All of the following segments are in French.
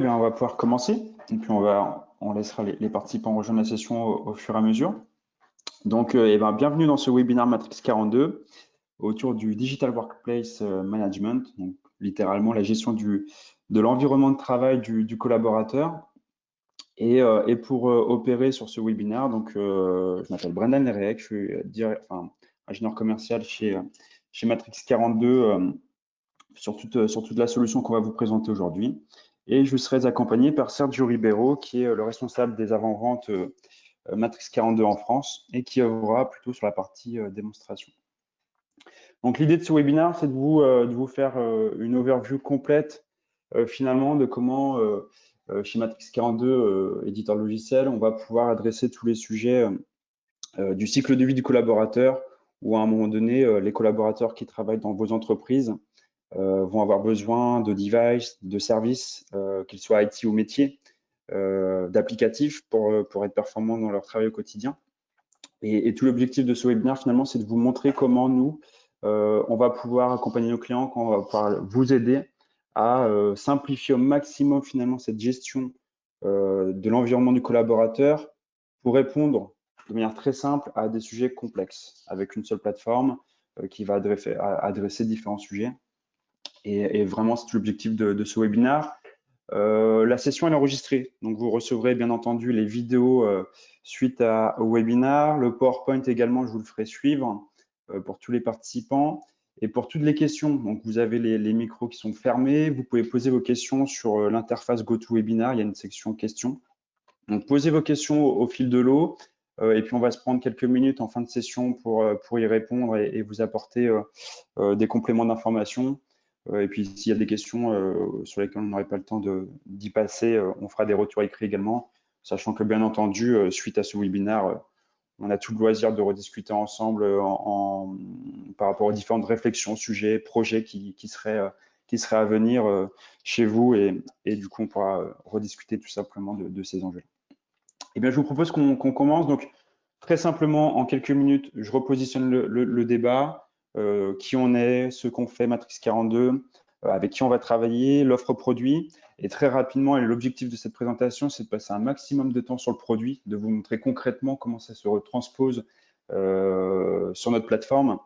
eh bien, on va pouvoir commencer. Et puis, on laissera les participants rejoindre la session au fur et à mesure. Donc, eh ben, bienvenue dans ce webinaire Matrix 42 autour du Digital Workplace Management, donc littéralement la gestion de l'environnement de travail du collaborateur. Et pour opérer sur ce webinaire, donc, je m'appelle Brendan Lerek, je suis ingénieur commercial chez Matrix 42 sur toute la solution qu'on va vous présenter aujourd'hui. Et je serai accompagné par Sergio Ribeiro, qui est le responsable des avant-ventes Matrix 42 en France et qui œuvrera plutôt sur la partie démonstration. Donc l'idée de ce webinaire, c'est de vous faire une overview complète finalement de comment chez Matrix 42, éditeur logiciel, on va pouvoir adresser tous les sujets du cycle de vie du collaborateur, où à un moment donné, les collaborateurs qui travaillent dans vos entreprises vont avoir besoin de devices, de services, qu'ils soient IT ou métier, d'applicatifs pour être performants dans leur travail au quotidien. Et tout l'objectif de ce webinaire, finalement, c'est de vous montrer comment nous, on va pouvoir accompagner nos clients, comment on va pouvoir vous aider à simplifier au maximum, finalement, cette gestion de l'environnement du collaborateur pour répondre de manière très simple à des sujets complexes, avec une seule plateforme qui va adresser différents sujets. Et vraiment, c'est l'objectif de ce webinaire. La session est enregistrée, donc vous recevrez bien entendu les vidéos suite au webinaire. Le PowerPoint également, je vous le ferai suivre pour tous les participants. Et pour toutes les questions, donc vous avez les micros qui sont fermés. Vous pouvez poser vos questions sur l'interface GoToWebinar. Il y a une section questions. Donc posez vos questions au fil de l'eau. Et puis on va se prendre quelques minutes en fin de session pour y répondre et vous apporter des compléments d'information. Et puis, s'il y a des questions sur lesquelles on n'aurait pas le temps d'y passer, on fera des retours écrits également, sachant que, bien entendu, suite à ce webinaire, on a tout le loisir de rediscuter ensemble par rapport aux différentes réflexions, sujets, projets qui seraient à venir chez vous. Et du coup, on pourra rediscuter tout simplement de ces enjeux. Eh bien, je vous propose qu'on commence. Donc, très simplement, en quelques minutes, je repositionne le débat. Qui on est, ce qu'on fait, Matrix 42, avec qui on va travailler, l'offre produit. Et très rapidement, et l'objectif de cette présentation, c'est de passer un maximum de temps sur le produit, de vous montrer concrètement comment ça se retranspose sur notre plateforme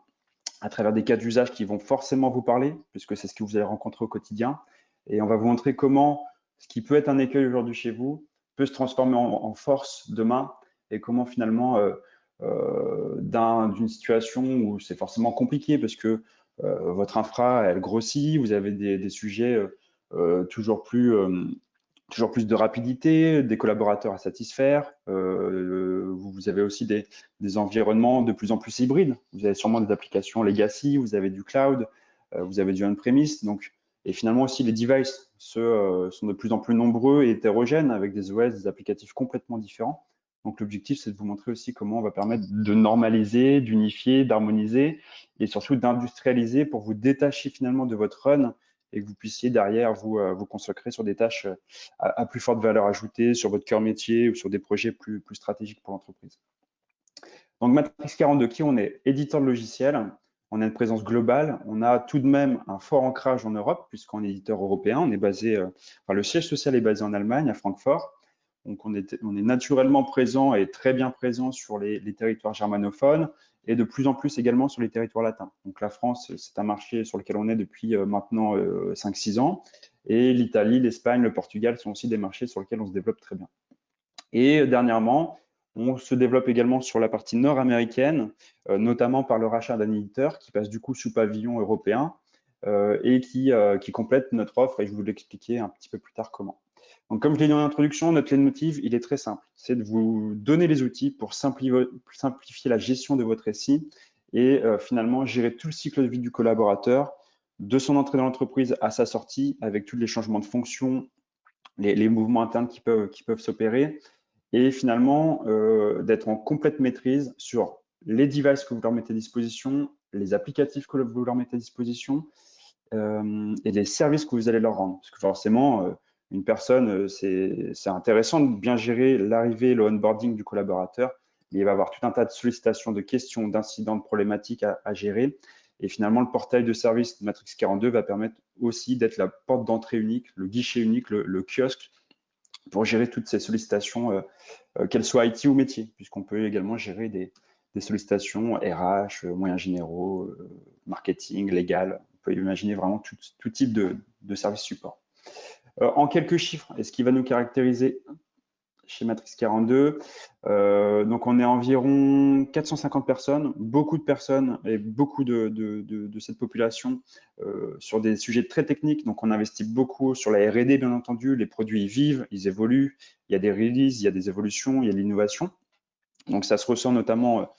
à travers des cas d'usage qui vont forcément vous parler, puisque c'est ce que vous allez rencontrer au quotidien. Et on va vous montrer comment ce qui peut être un écueil aujourd'hui chez vous peut se transformer en force demain, et comment finalement d'une situation où c'est forcément compliqué parce que votre infra, elle grossit, vous avez des sujets toujours plus de rapidité, des collaborateurs à satisfaire. Vous avez aussi des environnements de plus en plus hybrides. Vous avez sûrement des applications legacy, vous avez du cloud, vous avez du on-premise. Et finalement aussi, les devices sont de plus en plus nombreux et hétérogènes avec des OS, des applicatifs complètement différents. Donc, l'objectif, c'est de vous montrer aussi comment on va permettre de normaliser, d'unifier, d'harmoniser et surtout d'industrialiser pour vous détacher finalement de votre run et que vous puissiez derrière vous consacrer sur des tâches à plus forte valeur ajoutée, sur votre cœur métier ou sur des projets plus stratégiques pour l'entreprise. Donc, Matrix 42, qui on est? Éditeur de logiciels. On a une présence globale. On a tout de même un fort ancrage en Europe, puisqu'on est éditeur européen. On est basé, le siège social est basé en Allemagne, à Francfort. Donc, on est naturellement présent et très bien présent sur les territoires germanophones et de plus en plus également sur les territoires latins. Donc, la France, c'est un marché sur lequel on est depuis maintenant 5-6 ans. Et l'Italie, l'Espagne, le Portugal sont aussi des marchés sur lesquels on se développe très bien. Et dernièrement, on se développe également sur la partie nord-américaine, notamment par le rachat d'un éditeur qui passe du coup sous pavillon européen et qui complète notre offre. Et je vais vous l'expliquer un petit peu plus tard comment. Donc, comme je l'ai dit en introduction, notre leitmotiv, il est très simple. C'est de vous donner les outils pour simplifier la gestion de votre SI et finalement gérer tout le cycle de vie du collaborateur, de son entrée dans l'entreprise à sa sortie, avec tous les changements de fonction, les mouvements internes qui peuvent s'opérer, et finalement d'être en complète maîtrise sur les devices que vous leur mettez à disposition, les applicatifs que vous leur mettez à disposition et les services que vous allez leur rendre. Parce que forcément, une personne, c'est intéressant de bien gérer l'arrivée et le onboarding du collaborateur. Il va y avoir tout un tas de sollicitations, de questions, d'incidents, de problématiques à gérer. Et finalement, le portail de service de Matrix 42 va permettre aussi d'être la porte d'entrée unique, le guichet unique, le kiosque pour gérer toutes ces sollicitations, qu'elles soient IT ou métier, puisqu'on peut également gérer des sollicitations RH, moyens généraux, marketing, légal. On peut imaginer vraiment tout type de service support. En quelques chiffres, et ce qui va nous caractériser chez Matrix 42, donc on est environ 450 personnes, beaucoup de personnes et beaucoup de cette population sur des sujets très techniques. Donc on investit beaucoup sur la R&D, bien entendu. Les produits ils vivent, ils évoluent. Il y a des releases, il y a des évolutions, il y a de l'innovation. Donc ça se ressent notamment,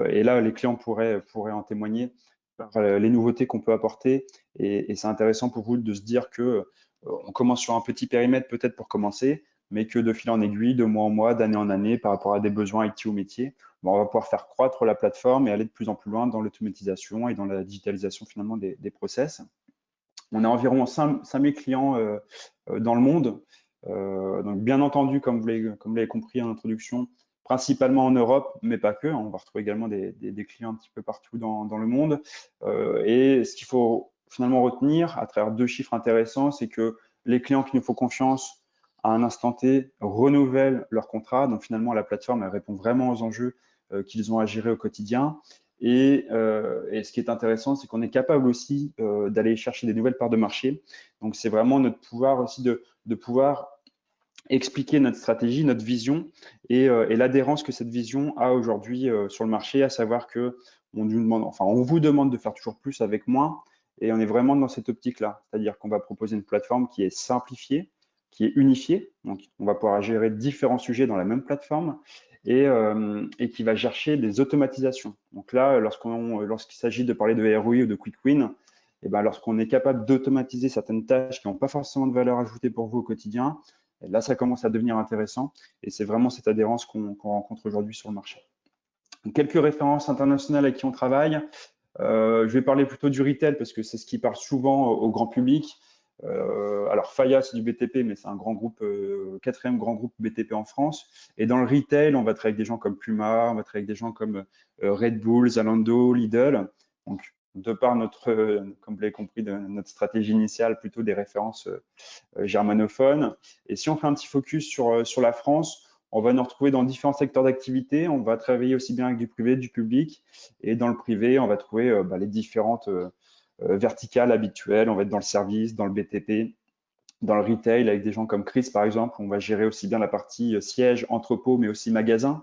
et là les clients pourraient en témoigner, par les nouveautés qu'on peut apporter. Et c'est intéressant pour vous de se dire que on commence sur un petit périmètre peut-être pour commencer, mais que de fil en aiguille, de mois en mois, d'année en année, par rapport à des besoins IT ou métiers, on va pouvoir faire croître la plateforme et aller de plus en plus loin dans l'automatisation et dans la digitalisation finalement des process. On a environ 5000 clients dans le monde. Donc bien entendu, comme vous l'avez compris en introduction, principalement en Europe, mais pas que. On va retrouver également des clients un petit peu partout dans le monde. Et ce qu'il faut finalement retenir à travers deux chiffres intéressants, c'est que les clients qui nous font confiance à un instant T renouvellent leur contrat. Donc finalement, la plateforme elle répond vraiment aux enjeux qu'ils ont à gérer au quotidien. Et ce qui est intéressant, c'est qu'on est capable aussi d'aller chercher des nouvelles parts de marché. Donc c'est vraiment notre pouvoir aussi de pouvoir expliquer notre stratégie, notre vision et l'adhérence que cette vision a aujourd'hui sur le marché, à savoir que on vous demande de faire toujours plus avec moins, et on est vraiment dans cette optique-là, c'est-à-dire qu'on va proposer une plateforme qui est simplifiée, qui est unifiée, donc on va pouvoir gérer différents sujets dans la même plateforme et qui va chercher des automatisations. Donc là, lorsqu'il s'agit de parler de ROI ou de quick win, et ben lorsqu'on est capable d'automatiser certaines tâches qui n'ont pas forcément de valeur ajoutée pour vous au quotidien, et là, ça commence à devenir intéressant et c'est vraiment cette adhérence qu'on rencontre aujourd'hui sur le marché. Donc, quelques références internationales avec qui on travaille. Je vais parler plutôt du retail parce que c'est ce qui parle souvent au grand public. Alors, Faya, c'est du BTP, mais c'est un grand groupe, quatrième grand groupe BTP en France. Et dans le retail, on va travailler avec des gens comme Puma, on va travailler avec des gens comme Red Bull, Zalando, Lidl. Donc, de par comme vous l'avez compris, de notre stratégie initiale, plutôt des références germanophones. Et si on fait un petit focus sur la France, on va nous retrouver dans différents secteurs d'activité. On va travailler aussi bien avec du privé, du public. Et dans le privé, on va trouver les différentes verticales habituelles. On va être dans le service, dans le BTP, dans le retail, avec des gens comme Chris, par exemple. On va gérer aussi bien la partie siège, entrepôt, mais aussi magasin.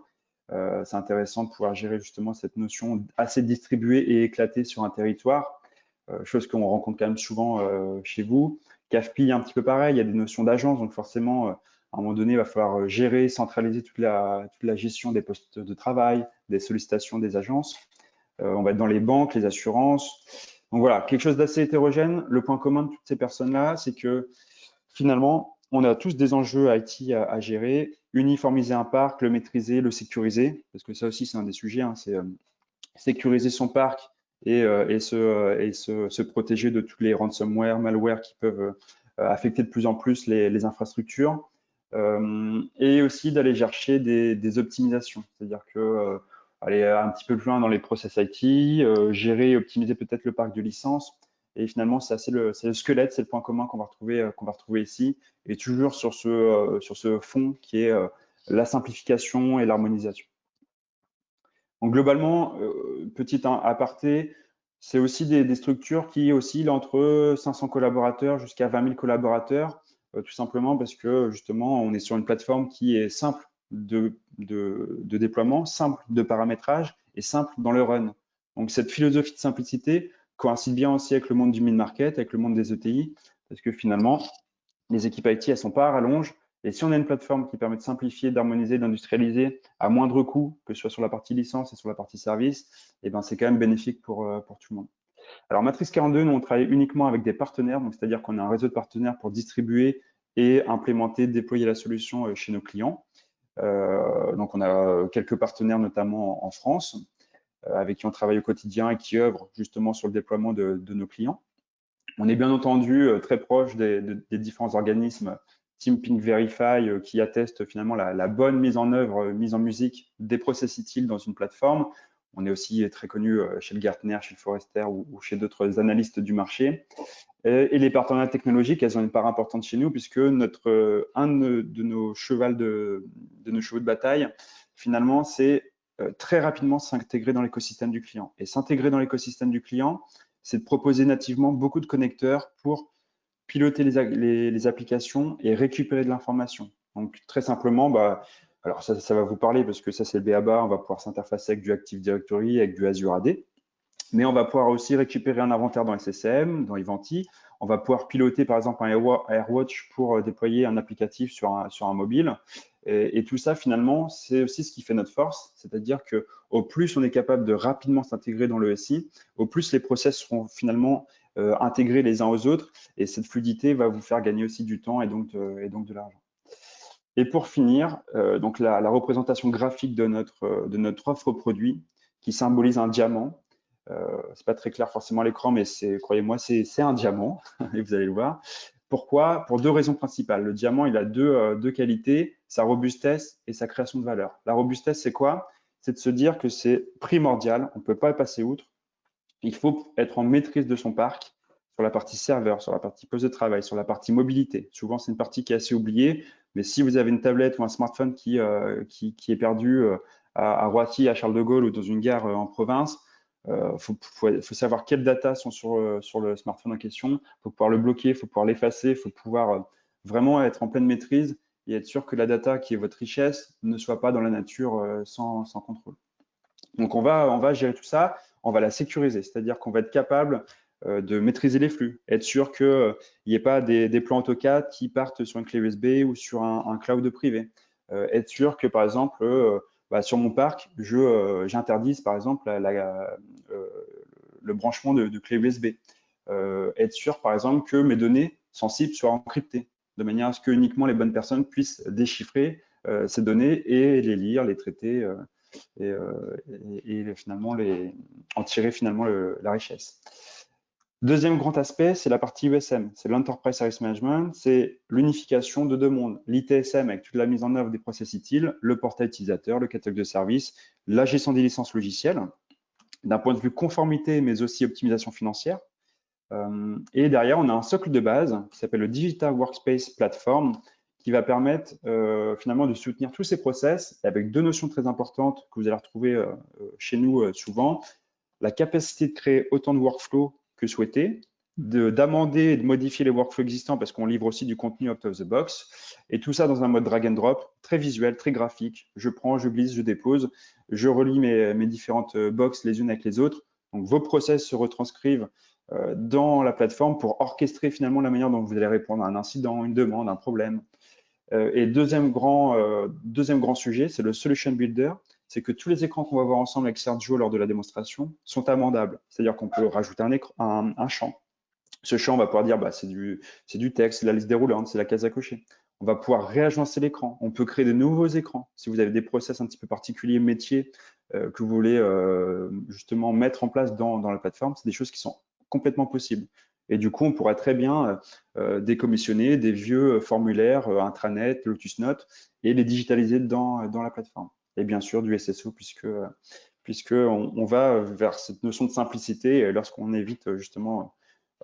C'est intéressant de pouvoir gérer justement cette notion assez distribuée et éclatée sur un territoire, chose qu'on rencontre quand même souvent chez vous. CAFPI, un petit peu pareil, il y a des notions d'agence, donc forcément, à un moment donné, il va falloir gérer, centraliser toute la gestion des postes de travail, des sollicitations des agences. On va être dans les banques, les assurances. Donc voilà, quelque chose d'assez hétérogène. Le point commun de toutes ces personnes-là, c'est que finalement, on a tous des enjeux IT à gérer, uniformiser un parc, le maîtriser, le sécuriser, parce que ça aussi, c'est un des sujets, hein, c'est sécuriser son parc et se protéger de tous les ransomware, malware qui peuvent affecter de plus en plus les infrastructures. Et aussi d'aller chercher des optimisations, c'est-à-dire que aller un petit peu plus loin dans les process IT, gérer et optimiser peut-être le parc de licences. Et finalement, c'est le squelette, c'est le point commun qu'on va retrouver ici, et toujours sur ce fond qui est la simplification et l'harmonisation. Donc globalement, petit aparté, c'est aussi des structures qui oscillent entre 500 collaborateurs jusqu'à 20 000 collaborateurs, tout simplement parce que justement, on est sur une plateforme qui est simple de déploiement, simple de paramétrage et simple dans le run. Donc cette philosophie de simplicité coïncide bien aussi avec le monde du mid-market, avec le monde des ETI, parce que finalement, les équipes IT, elles sont pas à rallonge. Et si on a une plateforme qui permet de simplifier, d'harmoniser, d'industrialiser à moindre coût, que ce soit sur la partie licence et sur la partie service, eh ben, c'est quand même bénéfique pour tout le monde. Alors, Matrix 42, nous, on travaille uniquement avec des partenaires, donc c'est-à-dire qu'on a un réseau de partenaires pour distribuer et implémenter, déployer la solution chez nos clients. Donc, on a quelques partenaires, notamment en France, avec qui on travaille au quotidien et qui œuvrent justement sur le déploiement de nos clients. On est bien entendu très proche des différents organismes Team Pink Verify qui attestent finalement la bonne mise en œuvre, mise en musique des process utiles dans une plateforme. On est aussi très connu chez le Gartner, chez le Forrester ou chez d'autres analystes du marché. Et les partenariats technologiques, elles ont une part importante chez nous puisque un de nos chevaux de bataille, finalement, c'est très rapidement s'intégrer dans l'écosystème du client. Et s'intégrer dans l'écosystème du client, c'est de proposer nativement beaucoup de connecteurs pour piloter les applications et récupérer de l'information. Donc, très simplement, alors ça va vous parler parce que ça, c'est le b.a.-ba. On va pouvoir s'interfacer avec du Active Directory, avec du Azure AD. Mais on va pouvoir aussi récupérer un inventaire dans SSM, dans Ivanti. On va pouvoir piloter, par exemple, un AirWatch pour déployer un applicatif sur un mobile. Et tout ça, finalement, c'est aussi ce qui fait notre force. C'est-à-dire qu'au plus on est capable de rapidement s'intégrer dans le SI, au plus les process seront finalement intégrés les uns aux autres. Et cette fluidité va vous faire gagner aussi du temps et donc de l'argent. Et pour finir, donc la représentation graphique de notre offre produit qui symbolise un diamant. C'est pas très clair forcément à l'écran, mais croyez-moi, c'est un diamant, et vous allez le voir. Pourquoi? Pour deux raisons principales. Le diamant, il a deux qualités, sa robustesse et sa création de valeur. La robustesse, c'est quoi? C'est de se dire que c'est primordial, on ne peut pas passer outre. Il faut être en maîtrise de son parc sur la partie serveur, sur la partie poste de travail, sur la partie mobilité. Souvent, c'est une partie qui est assez oubliée, mais si vous avez une tablette ou un smartphone qui est perdu à Roissy, à Charles de Gaulle ou dans une gare en province, faut savoir quelles datas sont sur le smartphone en question. Il faut pouvoir le bloquer, il faut pouvoir l'effacer, il faut pouvoir vraiment être en pleine maîtrise et être sûr que la data qui est votre richesse ne soit pas dans la nature sans contrôle. Donc, on va gérer tout ça, on va la sécuriser, c'est-à-dire qu'on va être capable de maîtriser les flux, être sûr qu'il n'y ait pas des plans AutoCAD qui partent sur une clé USB ou sur un cloud privé. Être sûr que, par exemple, sur mon parc, j'interdise, par exemple, le branchement de clé USB. Être sûr, par exemple, que mes données sensibles soient encryptées, de manière à ce que uniquement les bonnes personnes puissent déchiffrer ces données et les lire, les traiter et finalement en tirer finalement la richesse. Deuxième grand aspect, c'est la partie USM, c'est l'Enterprise Service Management, c'est l'unification de deux mondes, l'ITSM avec toute la mise en œuvre des process utiles, le portail utilisateur, le catalogue de services, la gestion des licences logicielles, d'un point de vue conformité, mais aussi optimisation financière. Et derrière, on a un socle de base qui s'appelle le Digital Workspace Platform, qui va permettre finalement de soutenir tous ces process avec deux notions très importantes que vous allez retrouver chez nous souvent. La capacité de créer autant de workflows que souhaité, d'amender et de modifier les workflows existants parce qu'on livre aussi du contenu out of the box. Et tout ça dans un mode drag and drop, très visuel, très graphique. Je prends, je glisse, je dépose, je relie mes différentes boxes les unes avec les autres. Donc vos process se retranscrivent dans la plateforme pour orchestrer finalement la manière dont vous allez répondre à un incident, une demande, un problème. Et deuxième grand sujet, c'est le Solution Builder. C'est que tous les écrans qu'on va voir ensemble avec Sergio lors de la démonstration sont amendables. C'est-à-dire qu'on peut rajouter un champ. Ce champ, on va pouvoir dire c'est du texte, c'est la liste déroulante, c'est la case à cocher. On va pouvoir réagencer l'écran. On peut créer de nouveaux écrans. Si vous avez des process un petit peu particuliers, métiers, que vous voulez justement mettre en place dans la plateforme, c'est des choses qui sont complètement possibles. Et du coup, on pourrait très bien décommissionner des vieux formulaires intranet, Lotus Notes et les digitaliser dans la plateforme. Et bien sûr, du SSO, puisque on va vers cette notion de simplicité lorsqu'on évite justement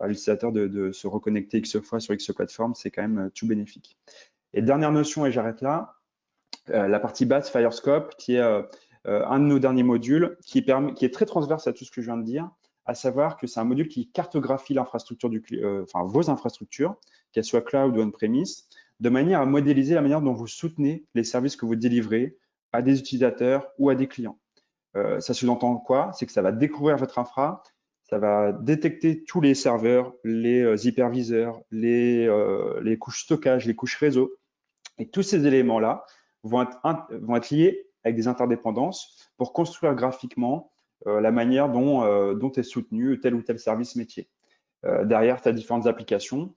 à l'utilisateur de se reconnecter X fois sur X plateforme, c'est quand même tout bénéfique. Et dernière notion, et j'arrête là, la partie base Firescope, qui est un de nos derniers modules, qui est très transverse à tout ce que je viens de dire, à savoir que c'est un module qui cartographie l'infrastructure vos infrastructures, qu'elles soient cloud ou on-premise, de manière à modéliser la manière dont vous soutenez les services que vous délivrez à des utilisateurs ou à des clients. Ça sous-entend quoi? C'est que ça va découvrir votre infra, ça va détecter tous les serveurs, les hyperviseurs, les couches stockage, les couches réseau. Et tous ces éléments-là vont être liés avec des interdépendances pour construire graphiquement la manière dont est soutenu tel ou tel service métier. Derrière, tu as différentes applications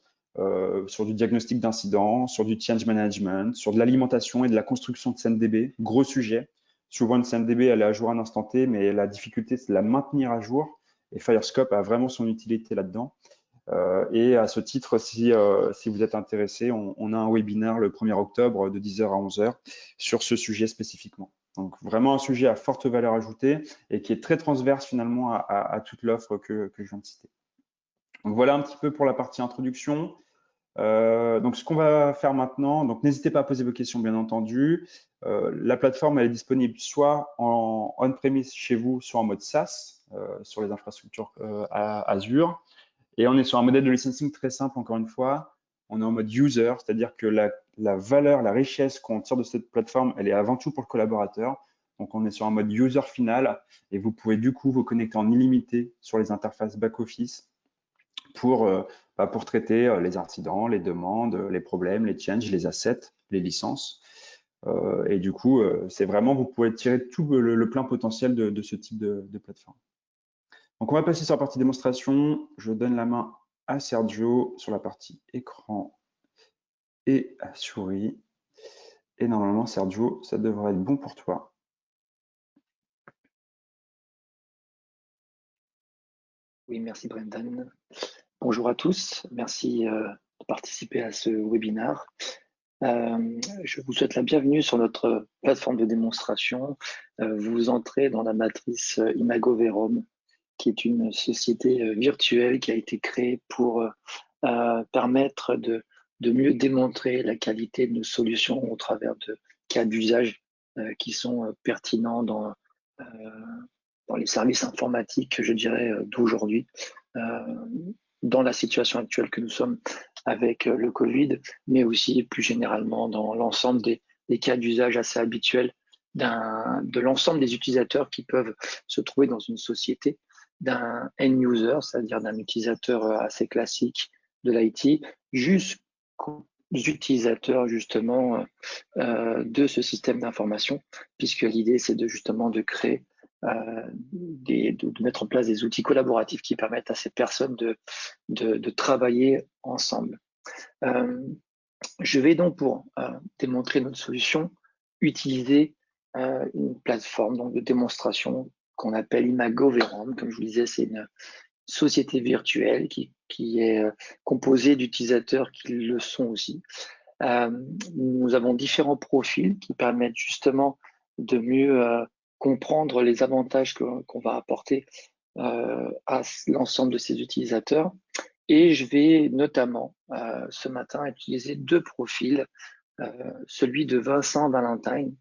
sur du diagnostic d'incidents, sur du change management, sur de l'alimentation et de la construction de CNDB, gros sujet. Souvent, une CNDB, elle est à jour à un instant T, mais la difficulté, c'est de la maintenir à jour. Et Firescope a vraiment son utilité là-dedans. Et à ce titre, si vous êtes intéressé, on a un webinaire le 1er octobre de 10h à 11h sur ce sujet spécifiquement. Donc vraiment un sujet à forte valeur ajoutée et qui est très transverse finalement à toute l'offre que je viens de citer. Donc voilà un petit peu pour la partie introduction. Donc ce qu'on va faire maintenant, donc n'hésitez pas à poser vos questions bien entendu. La plateforme elle est disponible soit en on-premise chez vous, soit en mode SaaS sur les infrastructures Azure. Et on est sur un modèle de licensing très simple encore une fois. On est en mode user, c'est-à-dire que la valeur, la richesse qu'on tire de cette plateforme, elle est avant tout pour le collaborateur. Donc on est sur un mode user final et vous pouvez du coup vous connecter en illimité sur les interfaces back-office pour traiter les incidents, les demandes, les problèmes, les changes, les assets, les licences. Et du coup, c'est vraiment, vous pouvez tirer tout le plein potentiel de ce type de plateforme. Donc, on va passer sur la partie démonstration. Je donne la main à Sergio sur la partie écran et à souris. Et normalement, Sergio, ça devrait être bon pour toi. Oui, merci Brendan. Bonjour à tous, merci de participer à ce webinaire. Je vous souhaite la bienvenue sur notre plateforme de démonstration. Vous entrez dans la matrice Imago Verum, qui est une société virtuelle qui a été créée pour permettre de mieux démontrer la qualité de nos solutions au travers de cas d'usage qui sont pertinents dans les services informatiques, je dirais, d'aujourd'hui. Dans la situation actuelle que nous sommes avec le Covid, mais aussi plus généralement dans l'ensemble des cas d'usage assez habituels de l'ensemble des utilisateurs qui peuvent se trouver dans une société, d'un end-user, c'est-à-dire d'un utilisateur assez classique de l'IT, jusqu'aux utilisateurs justement de ce système d'information, puisque l'idée c'est justement de créer de mettre en place des outils collaboratifs qui permettent à ces personnes de travailler ensemble. Je vais donc, pour démontrer notre solution, utiliser une plateforme donc, de démonstration qu'on appelle Imago Verum. Comme je vous disais, c'est une société virtuelle qui est composée d'utilisateurs qui le sont aussi. Nous avons différents profils qui permettent justement de mieux comprendre les avantages qu'on va apporter à l'ensemble de ces utilisateurs. Et je vais notamment ce matin utiliser deux profils, celui de Vincent Valentine,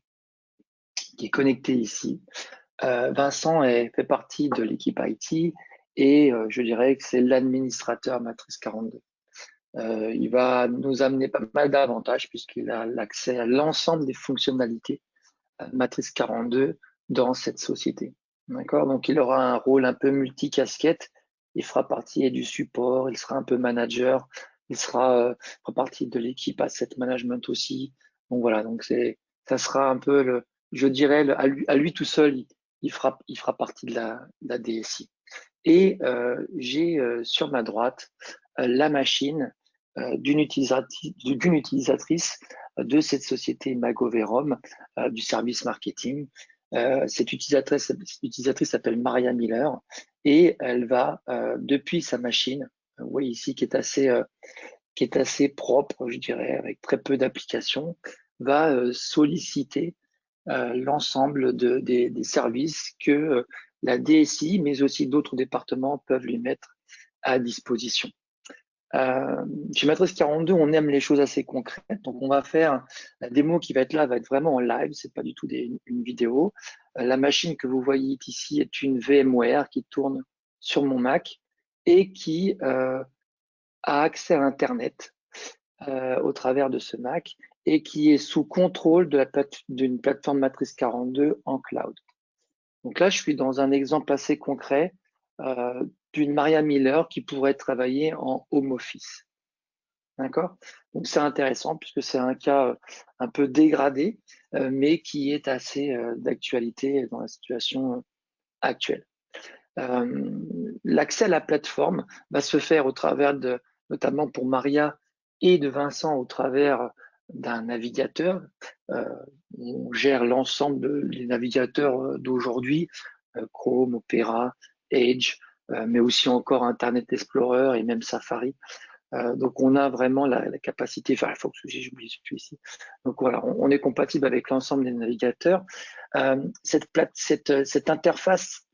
qui est connecté ici. Vincent fait partie de l'équipe IT et je dirais que c'est l'administrateur Matrice 42. Il va nous amener pas mal d'avantages puisqu'il a l'accès à l'ensemble des fonctionnalités Matrice 42 dans cette société. D'accord? Donc, il aura un rôle un peu multicasquette. Il fera partie du support, il sera un peu manager, il fera partie de l'équipe asset management aussi. Donc voilà, donc ça sera un peu je dirais à lui tout seul, il fera partie de la DSI. Et j'ai sur ma droite la machine d'une utilisatrice de cette société Imago Verum du service marketing. Cette utilisatrice s'appelle Maria Miller et elle va, depuis sa machine, vous voyez ici, qui est assez propre, je dirais, avec très peu d'applications, va solliciter l'ensemble des services que la DSI, mais aussi d'autres départements peuvent lui mettre à disposition. Chez Matrice 42, on aime les choses assez concrètes, donc on va faire la démo qui va être là, va être vraiment en live, c'est pas du tout une vidéo. La machine que vous voyez ici est une VMware qui tourne sur mon Mac et qui a accès à Internet au travers de ce Mac et qui est sous contrôle d'une plateforme Matrice 42 en cloud. Donc là, je suis dans un exemple assez concret d'une Maria Miller qui pourrait travailler en home office. D'accord? Donc c'est intéressant puisque c'est un cas un peu dégradé, mais qui est assez d'actualité dans la situation actuelle. L'accès à la plateforme va se faire au travers notamment pour Maria et de Vincent, au travers d'un navigateur. On gère l'ensemble des navigateurs d'aujourd'hui, Chrome, Opera, Edge, mais aussi encore Internet Explorer et même Safari. Donc on a vraiment la capacité, Firefox aussi, j'oublie celui-ci. Donc voilà, on est compatible avec l'ensemble des navigateurs. Cette interface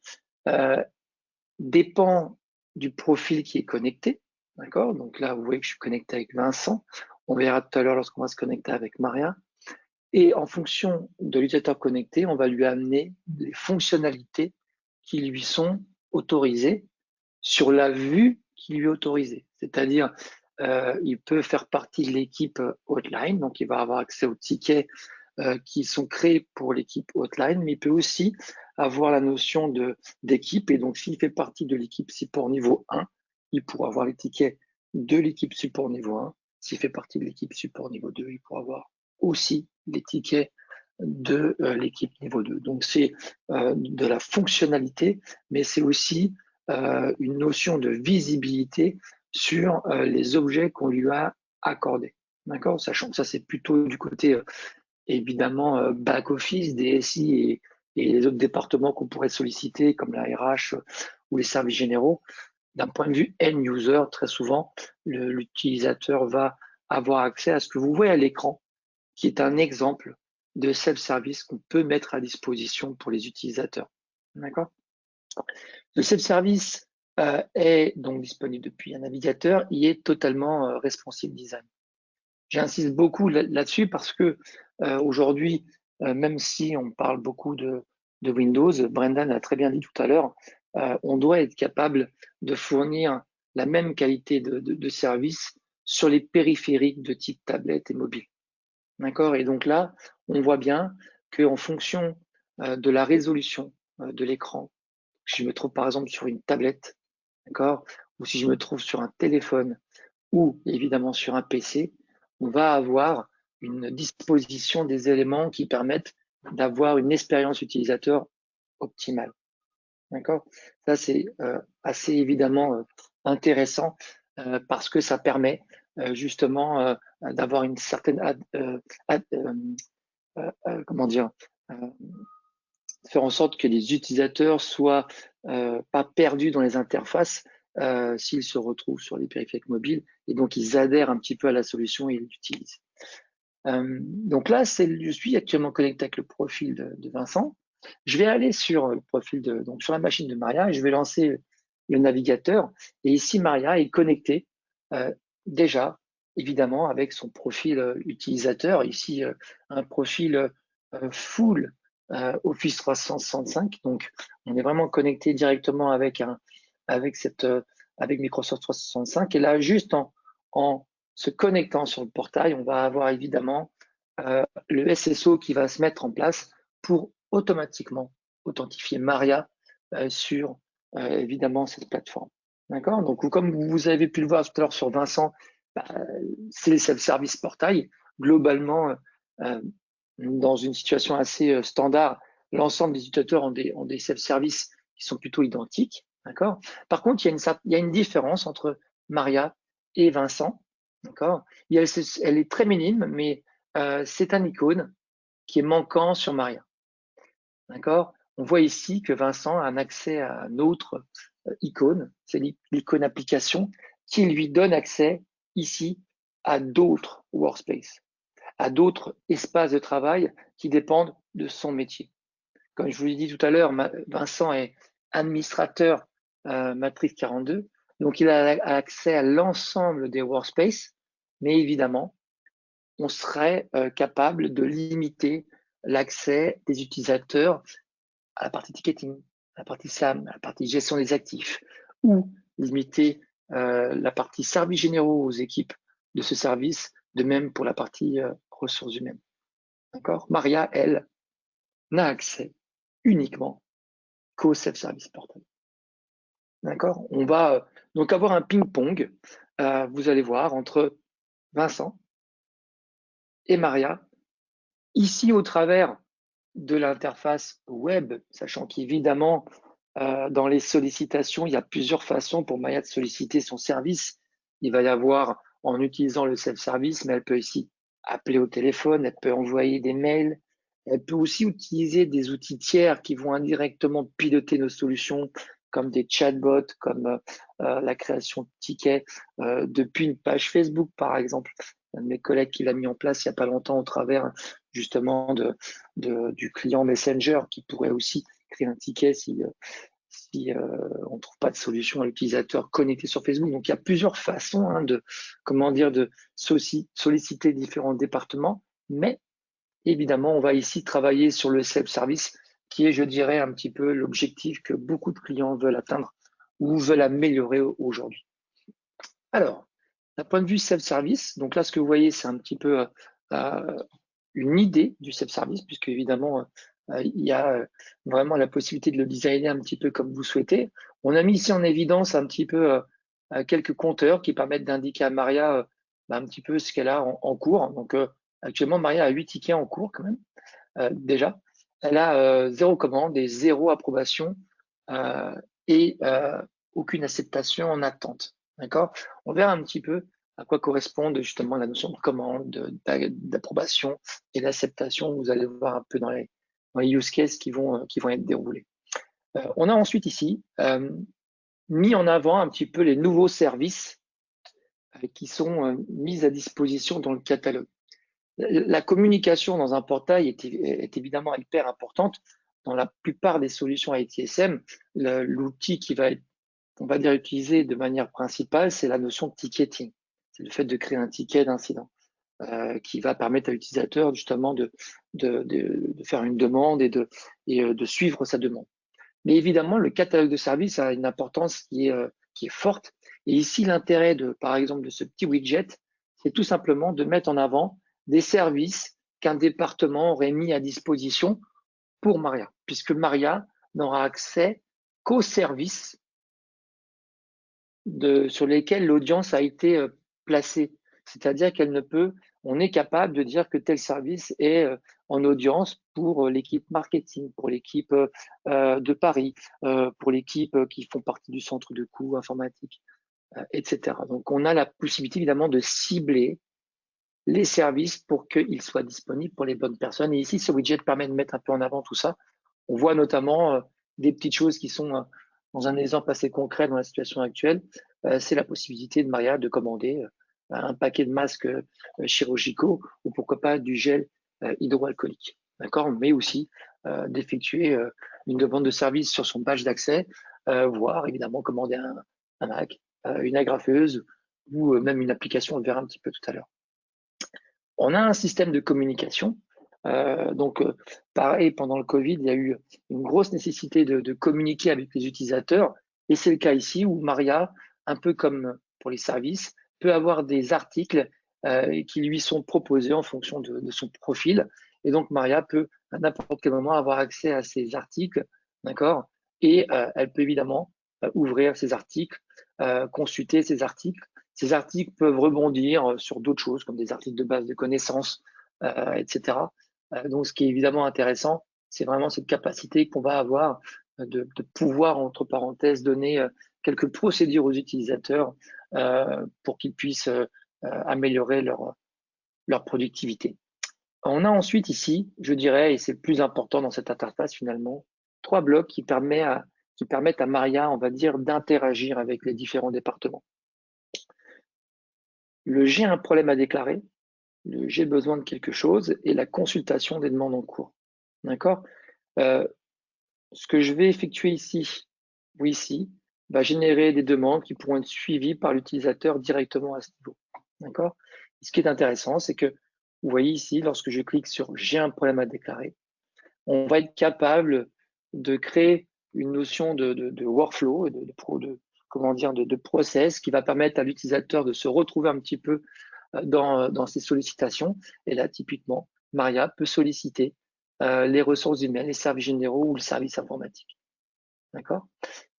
dépend du profil qui est connecté. D'accord? Donc là, vous voyez que je suis connecté avec Vincent. On verra tout à l'heure lorsqu'on va se connecter avec Maria. Et en fonction de l'utilisateur connecté, on va lui amener les fonctionnalités qui lui sont autorisées sur la vue qui lui est autorisée. C'est-à-dire, il peut faire partie de l'équipe Hotline, donc il va avoir accès aux tickets qui sont créés pour l'équipe Hotline, mais il peut aussi avoir la notion d'équipe. Et donc, s'il fait partie de l'équipe support niveau 1, il pourra avoir les tickets de l'équipe support niveau 1. S'il fait partie de l'équipe support niveau 2, il pourra avoir aussi les tickets de l'équipe niveau 2. Donc, c'est de la fonctionnalité, mais c'est aussi une notion de visibilité sur les objets qu'on lui a accordés. D'accord? Sachant que ça, c'est plutôt du côté évidemment back-office, DSI et les autres départements qu'on pourrait solliciter, comme la RH ou les services généraux. D'un point de vue end-user, très souvent, l'utilisateur va avoir accès à ce que vous voyez à l'écran, qui est un exemple de self-service qu'on peut mettre à disposition pour les utilisateurs. D'accord? Le self-service est donc disponible depuis un navigateur. Il est totalement responsive design. J'insiste beaucoup là-dessus parce que aujourd'hui, même si on parle beaucoup de Windows, Brendan a très bien dit tout à l'heure, on doit être capable de fournir la même qualité de service sur les périphériques de type tablette et mobile. D'accord? Et donc là, on voit bien qu'en fonction de la résolution de l'écran, si je me trouve par exemple sur une tablette, d'accord, ou si je me trouve sur un téléphone ou évidemment sur un PC, on va avoir une disposition des éléments qui permettent d'avoir une expérience utilisateur optimale. D'accord? Ça, c'est assez évidemment intéressant parce que ça permet justement d'avoir une certaine comment dire, faire en sorte que les utilisateurs soient pas perdus dans les interfaces s'ils se retrouvent sur les périphériques mobiles et donc ils adhèrent un petit peu à la solution et ils l'utilisent. Donc là, je suis actuellement connecté avec le profil de Vincent. Je vais aller sur le profil donc sur la machine de Maria et je vais lancer le navigateur. Et ici, Maria est connectée déjà, évidemment, avec son profil utilisateur. Ici, un profil full Office 365. Donc, on est vraiment connecté directement avec Microsoft 365. Et là, juste en se connectant sur le portail, on va avoir évidemment le SSO qui va se mettre en place pour automatiquement authentifier Maria sur évidemment cette plateforme. D'accord? Donc, comme vous avez pu le voir tout à l'heure sur Vincent, c'est les self-service portail. Globalement, dans une situation assez standard, l'ensemble des utilisateurs ont des self-service qui sont plutôt identiques. D'accord? Par contre, il y a une différence entre Maria et Vincent. D'accord? Elle est très minime, mais c'est un icône qui est manquant sur Maria. D'accord? On voit ici que Vincent a un accès à un autre icône, c'est l'icône application, qui lui donne accès ici à d'autres workspaces, à d'autres espaces de travail qui dépendent de son métier. Comme je vous l'ai dit tout à l'heure, Vincent est administrateur Matrix 42, donc il a accès à l'ensemble des workspaces, mais évidemment, on serait capable de limiter l'accès des utilisateurs à la partie ticketing, à la partie SAM, à la partie gestion des actifs, ou limiter la partie services généraux aux équipes de ce service, de même pour la partie ressources humaines. D'accord? Maria, elle, n'a accès uniquement qu'au self-service portal. D'accord? On va donc avoir un ping-pong, vous allez voir, entre Vincent et Maria, ici au travers de l'interface web, sachant qu'évidemment, dans les sollicitations, il y a plusieurs façons pour Maria de solliciter son service. Il va y avoir en utilisant le self-service, mais elle peut aussi appeler au téléphone, elle peut envoyer des mails, elle peut aussi utiliser des outils tiers qui vont indirectement piloter nos solutions, comme des chatbots, comme la création de tickets depuis une page Facebook, par exemple. un de mes collègues qui l'a mis en place il n'y a pas longtemps au travers justement du client Messenger qui pourrait aussi créer un ticket si on ne trouve pas de solution à l'utilisateur connecté sur Facebook. Donc, il y a plusieurs façons de solliciter différents départements, mais évidemment, on va ici travailler sur le self-service qui est, je dirais, un petit peu l'objectif que beaucoup de clients veulent atteindre ou veulent améliorer aujourd'hui. Alors, d'un point de vue self-service, donc là, ce que vous voyez, c'est un petit peu une idée du self-service, puisque évidemment, il y a vraiment la possibilité de le designer un petit peu comme vous souhaitez. On a mis ici en évidence un petit peu quelques compteurs qui permettent d'indiquer à Maria un petit peu ce qu'elle a en cours. Donc, actuellement, Maria a 8 tickets en cours quand même, déjà. Elle a 0 commande et 0 approbation et aucune acceptation en attente. D'accord? On verra un petit peu à quoi correspondent justement la notion de commande, d'approbation et d'acceptation. Vous allez voir un peu dans les use cases qui vont être déroulés. On a ensuite ici mis en avant un petit peu les nouveaux services qui sont mis à disposition dans le catalogue. La communication dans un portail est évidemment hyper importante. Dans la plupart des solutions ITSM, l'outil qui va être, on va dire, utilisé de manière principale, c'est la notion de ticketing. C'est le fait de créer un ticket d'incident qui va permettre à l'utilisateur justement de faire une demande et de suivre sa demande. Mais évidemment, le catalogue de services a une importance qui est forte. Et ici, l'intérêt par exemple, de ce petit widget, c'est tout simplement de mettre en avant des services qu'un département aurait mis à disposition pour Maria, puisque Maria n'aura accès qu'aux services sur lesquels l'audience a été placée. C'est-à-dire on est capable de dire que tel service est en audience pour l'équipe marketing, pour l'équipe de Paris, pour l'équipe qui font partie du centre de coûts informatique, etc. Donc, on a la possibilité évidemment de cibler les services pour qu'ils soient disponibles pour les bonnes personnes. Et ici, ce widget permet de mettre un peu en avant tout ça. On voit notamment des petites choses qui sont dans un exemple assez concret dans la situation actuelle. C'est la possibilité de Maria de commander un paquet de masques chirurgicaux ou pourquoi pas du gel hydroalcoolique. D'accord? Mais aussi d'effectuer une demande de service sur son badge d'accès, voire évidemment commander un Mac, une agrafeuse ou même une application, on le verra un petit peu tout à l'heure. On a un système de communication. Pareil, pendant le Covid, il y a eu une grosse nécessité de communiquer avec les utilisateurs. Et c'est le cas ici où Maria, un peu comme pour les services, peut avoir des articles qui lui sont proposés en fonction de son profil. Et donc, Maria peut à n'importe quel moment avoir accès à ces articles, d'accord? Et elle peut évidemment ouvrir ces articles, consulter ces articles. Ces articles peuvent rebondir sur d'autres choses, comme des articles de base de connaissances, etc. Donc, ce qui est évidemment intéressant, c'est vraiment cette capacité qu'on va avoir de pouvoir, entre parenthèses, donner quelques procédures aux utilisateurs pour qu'ils puissent améliorer leur productivité. On a ensuite ici, je dirais, et c'est le plus important dans cette interface finalement, 3 blocs qui permettent à Maria, on va dire, d'interagir avec les différents départements. Le j'ai un problème à déclarer, le j'ai besoin de quelque chose et la consultation des demandes en cours. D'accord? Ce que je vais effectuer ici ou ici va générer des demandes qui pourront être suivies par l'utilisateur directement à ce niveau. D'accord? Ce qui est intéressant, c'est que vous voyez ici, lorsque je clique sur j'ai un problème à déclarer, on va être capable de créer une notion de workflow, de process qui va permettre à l'utilisateur de se retrouver un petit peu dans ses sollicitations. Et là, typiquement, Maria peut solliciter les ressources humaines, les services généraux ou le service informatique. D'accord?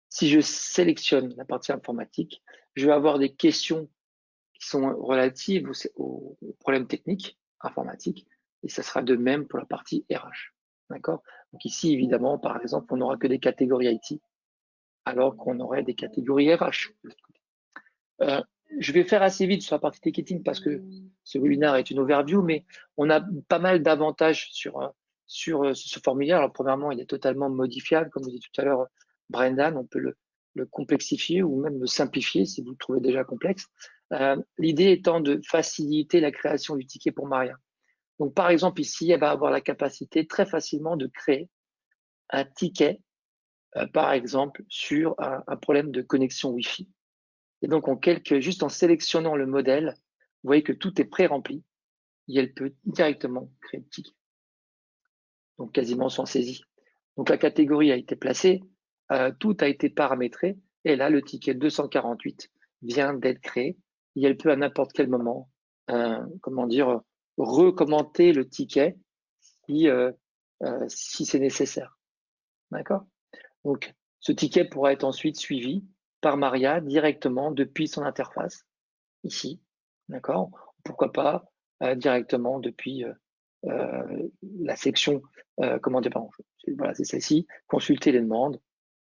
Si je sélectionne la partie informatique, je vais avoir des questions qui sont relatives aux problèmes techniques informatiques et ça sera de même pour la partie RH. D'accord? Donc ici, évidemment, par exemple, on n'aura que des catégories IT alors qu'on aurait des catégories RH. Je vais faire assez vite sur la partie ticketing parce que ce webinaire est une overview, mais on a pas mal d'avantages sur ce formulaire. Alors, premièrement, il est totalement modifiable. Comme vous dit tout à l'heure, Brendan, on peut le complexifier ou même le simplifier si vous le trouvez déjà complexe. L'idée étant de faciliter la création du ticket pour Maria. Donc, par exemple, ici, elle va avoir la capacité très facilement de créer un ticket, par exemple, sur un problème de connexion Wi-Fi. Et donc, juste en sélectionnant le modèle, vous voyez que tout est pré-rempli et elle peut directement créer le ticket. Donc, quasiment sans saisie. Donc, la catégorie a été placée, tout a été paramétré et là, le ticket 248 vient d'être créé et elle peut à n'importe quel moment, recommenter le ticket si c'est nécessaire. D'accord? Donc, ce ticket pourra être ensuite suivi par Maria directement depuis son interface, ici. D'accord? Pourquoi pas directement depuis la section, voilà, c'est celle-ci, consulter les demandes,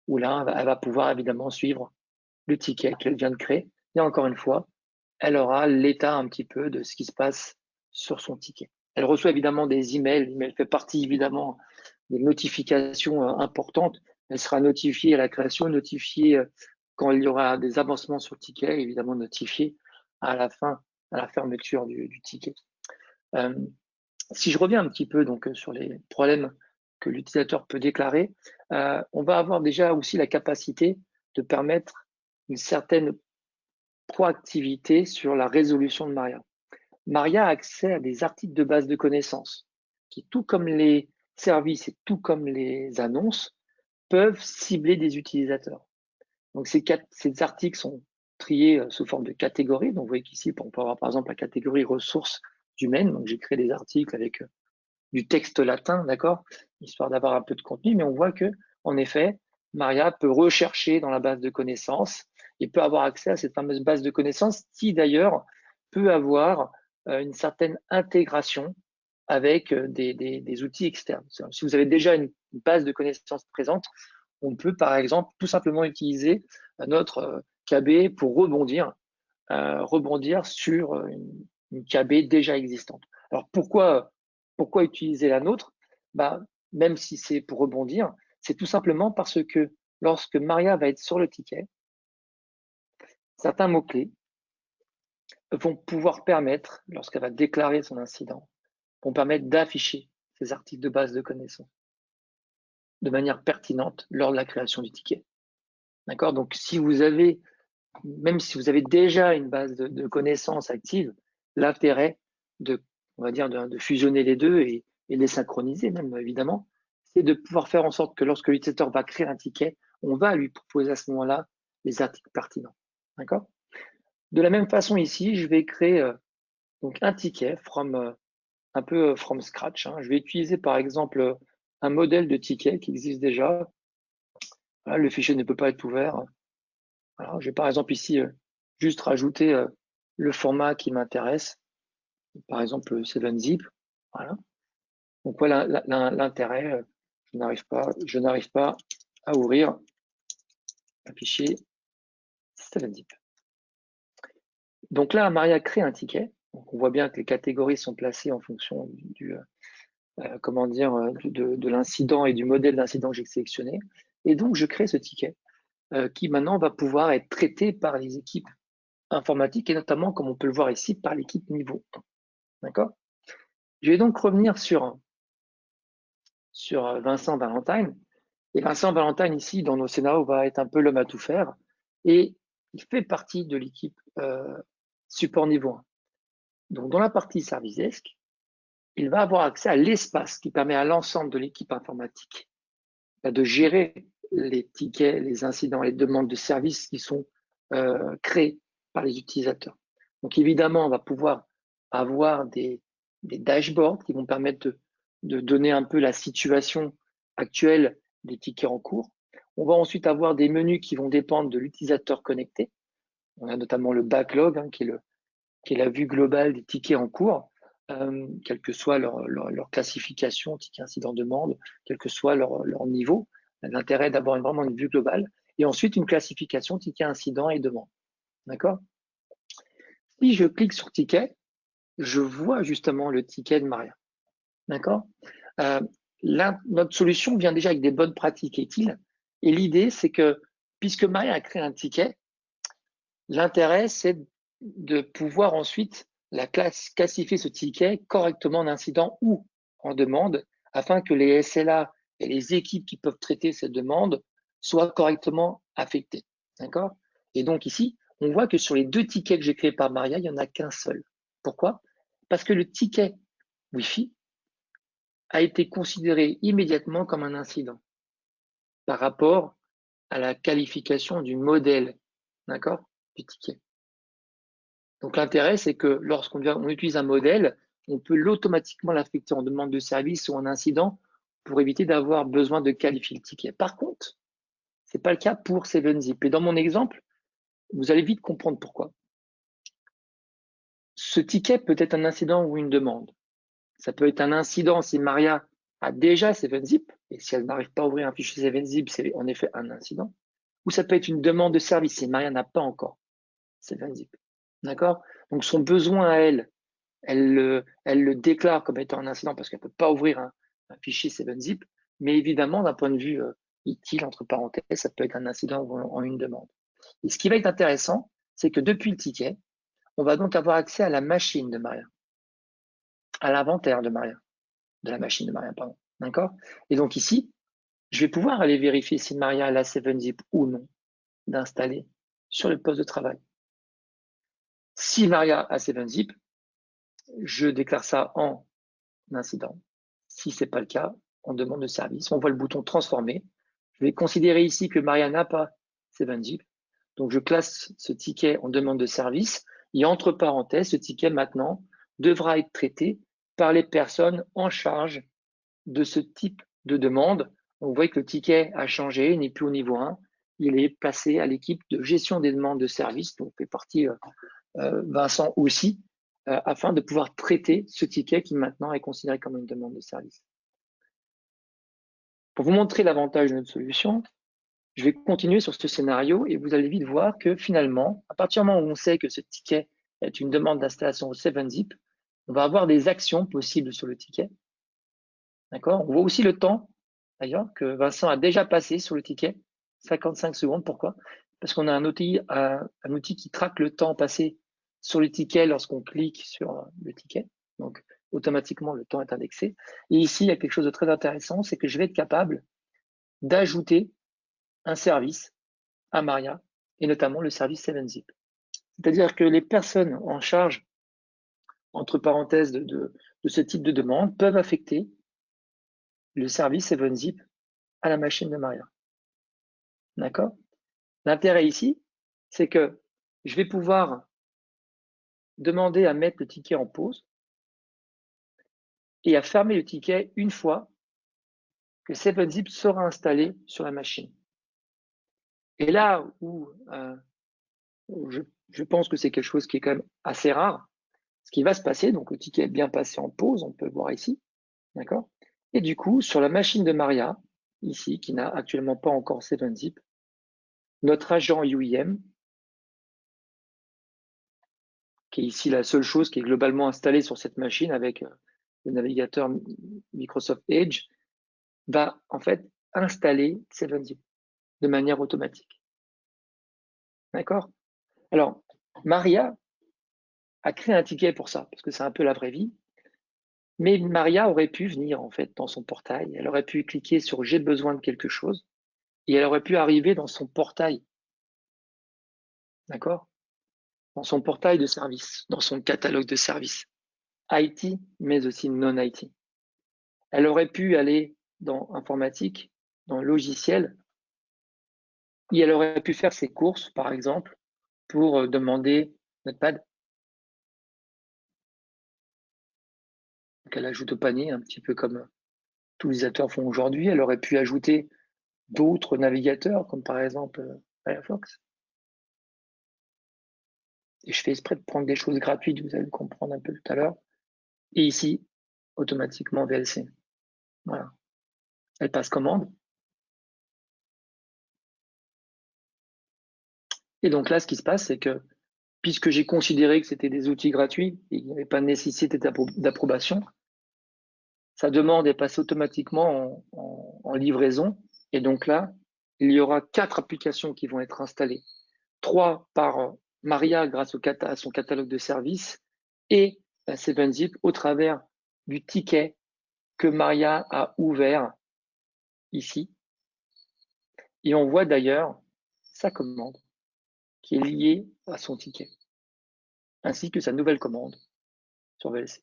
où là, elle va pouvoir évidemment suivre le ticket qu'elle vient de créer. Et encore une fois, elle aura l'état un petit peu de ce qui se passe sur son ticket. Elle reçoit évidemment des emails. L'email fait partie évidemment des notifications importantes. Elle sera notifiée à la création, notifiée quand il y aura des avancements sur le ticket, évidemment notifiée à la fin, à la fermeture du ticket. Si je reviens un petit peu donc sur les problèmes que l'utilisateur peut déclarer, on va avoir déjà aussi la capacité de permettre une certaine proactivité sur la résolution de Maria. Maria a accès à des articles de base de connaissances qui, tout comme les services et tout comme les annonces, peuvent cibler des utilisateurs. Donc, ces articles sont triés sous forme de catégories. Donc, vous voyez qu'ici, on peut avoir par exemple la catégorie ressources humaines. Donc, j'ai créé des articles avec du texte latin, d'accord, histoire d'avoir un peu de contenu, mais on voit que, en effet, Maria peut rechercher dans la base de connaissances et peut avoir accès à cette fameuse base de connaissances qui, d'ailleurs, peut avoir une certaine intégration avec des outils externes. Si vous avez déjà une base de connaissances présente, on peut, par exemple, tout simplement utiliser notre KB pour rebondir sur une KB déjà existante. Alors, pourquoi utiliser la nôtre? Même si c'est pour rebondir, c'est tout simplement parce que lorsque Maria va être sur le ticket, certains mots-clés vont pouvoir permettre, lorsqu'elle va déclarer son incident, vont permettre d'afficher ces articles de base de connaissances de manière pertinente lors de la création du ticket. D'accord? Donc, même si vous avez déjà une base de connaissances active, l'intérêt de fusionner les deux et les synchroniser même évidemment, c'est de pouvoir faire en sorte que lorsque l'utilisateur va créer un ticket, on va lui proposer à ce moment-là les articles pertinents. D'accord? De la même façon ici, je vais créer donc un ticket un peu from scratch. Je vais utiliser par exemple un modèle de ticket qui existe déjà. Voilà, le fichier ne peut pas être ouvert. Alors, je vais par exemple ici juste rajouter le format qui m'intéresse, par exemple 7-zip. Voilà. Donc voilà l'intérêt. Je n'arrive pas à ouvrir un fichier 7-zip. Donc là, Maria crée un ticket. Donc on voit bien que les catégories sont placées en fonction de l'incident et du modèle d'incident que j'ai sélectionné. Et donc je crée ce ticket qui maintenant va pouvoir être traité par les équipes informatiques et notamment, comme on peut le voir ici, par l'équipe niveau 1. D'accord? Je vais donc revenir sur Vincent Valentine. Et Vincent Valentine, ici, dans nos scénarios, va être un peu l'homme à tout faire. Et il fait partie de l'équipe support niveau 1. Donc, dans la partie Service Desk, il va avoir accès à l'espace qui permet à l'ensemble de l'équipe informatique de gérer les tickets, les incidents, les demandes de services qui sont créés par les utilisateurs. Donc, évidemment, on va pouvoir avoir des dashboards qui vont permettre de donner un peu la situation actuelle des tickets en cours. On va ensuite avoir des menus qui vont dépendre de l'utilisateur connecté. On a notamment le backlog, qui est la vue globale des tickets en cours, quelle que soit leur classification, ticket incident demande, quel que soit leur niveau. L'intérêt d'avoir vraiment une vue globale. Et ensuite, une classification ticket incident et demande. D'accord? Si je clique sur ticket, je vois justement le ticket de Maria. D'accord? Notre solution vient déjà avec des bonnes pratiques utiles. Et l'idée, c'est que puisque Maria a créé un ticket, l'intérêt, c'est de pouvoir ensuite classifier ce ticket correctement en incident ou en demande afin que les SLA et les équipes qui peuvent traiter cette demande soient correctement affectées. D'accord? Et donc ici, on voit que sur les 2 tickets que j'ai créés par Maria, il n'y en a qu'un seul. Pourquoi? Parce que le ticket Wi-Fi a été considéré immédiatement comme un incident par rapport à la qualification du modèle, d'accord, du ticket. Donc l'intérêt, c'est que lorsqu'on utilise un modèle, on peut automatiquement l'affecter en demande de service ou en incident pour éviter d'avoir besoin de qualifier le ticket. Par contre, ce n'est pas le cas pour 7zip. Et dans mon exemple, vous allez vite comprendre pourquoi. Ce ticket peut être un incident ou une demande. Ça peut être un incident si Maria a déjà 7zip, et si elle n'arrive pas à ouvrir un fichier 7zip, c'est en effet un incident. Ou ça peut être une demande de service si Maria n'a pas encore 7zip. D'accord? Donc son besoin à elle, elle le déclare comme étant un incident parce qu'elle ne peut pas ouvrir un fichier 7zip, mais évidemment, d'un point de vue utile, entre parenthèses, ça peut être un incident ou en une demande. Et ce qui va être intéressant, c'est que depuis le ticket, on va donc avoir accès à la machine de Maria, à l'inventaire de Maria, de la machine de Maria, pardon. D'accord? Et donc ici, je vais pouvoir aller vérifier si Maria a la 7zip ou non d'installer sur le poste de travail. Si Maria a 7zip, je déclare ça en incident. Si ce n'est pas le cas, on demande de service. On voit le bouton transformer. Je vais considérer ici que Maria n'a pas 7zip. Donc, je classe ce ticket en demande de service. Et entre parenthèses, ce ticket maintenant devra être traité par les personnes en charge de ce type de demande. On voit que le ticket a changé, il n'est plus au niveau 1. Il est passé à l'équipe de gestion des demandes de service, dont fait partie Vincent aussi, afin de pouvoir traiter ce ticket qui maintenant est considéré comme une demande de service. Pour vous montrer l'avantage de notre solution, je vais continuer sur ce scénario et vous allez vite voir que finalement, à partir du moment où on sait que ce ticket est une demande d'installation au 7zip, on va avoir des actions possibles sur le ticket. D'accord? On voit aussi le temps, d'ailleurs, que Vincent a déjà passé sur le ticket, 55 secondes. Pourquoi? Parce qu'on a un outil qui traque le temps passé sur le ticket lorsqu'on clique sur le ticket. Donc, automatiquement, le temps est indexé. Et ici, il y a quelque chose de très intéressant, c'est que je vais être capable d'ajouter un service à Maria, et notamment le service 7zip. C'est-à-dire que les personnes en charge, entre parenthèses, de ce type de demande peuvent affecter le service 7zip à la machine de Maria. D'accord? L'intérêt ici, c'est que je vais pouvoir demander à mettre le ticket en pause et à fermer le ticket une fois que 7zip sera installé sur la machine. Et là où je pense que c'est quelque chose qui est quand même assez rare, ce qui va se passer, donc le ticket est bien passé en pause, on peut le voir ici, d'accord? Et du coup, sur la machine de Maria, ici, qui n'a actuellement pas encore 7zip, notre agent UIM, qui est ici la seule chose qui est globalement installée sur cette machine avec le navigateur Microsoft Edge, va en fait installer 7zip de manière automatique. D'accord? Alors, Maria a créé un ticket pour ça, parce que c'est un peu la vraie vie. Mais Maria aurait pu venir en fait dans son portail, elle aurait pu cliquer sur j'ai besoin de quelque chose et elle aurait pu arriver dans son portail, d'accord? Dans son portail de service, dans son catalogue de services, IT mais aussi non IT. Elle aurait pu aller dans informatique, dans logiciel, et elle aurait pu faire ses courses par exemple pour demander Notepad. Donc elle ajoute au panier un petit peu comme tous les utilisateurs font aujourd'hui. Elle aurait pu ajouter d'autres navigateurs comme par exemple Firefox. Et je fais exprès de prendre des choses gratuites, vous allez le comprendre un peu tout à l'heure. Et ici, automatiquement VLC. Voilà. Elle passe commande. Et donc là, ce qui se passe, c'est que puisque j'ai considéré que c'était des outils gratuits et qu'il n'y avait pas de nécessité d'approbation, sa demande est passée automatiquement en livraison. Et donc là, il y aura 4 applications qui vont être installées. 3 par Maria grâce à son catalogue de services et 7zip au travers du ticket que Maria a ouvert ici. Et on voit d'ailleurs sa commande qui est liée à son ticket, ainsi que sa nouvelle commande sur VLC.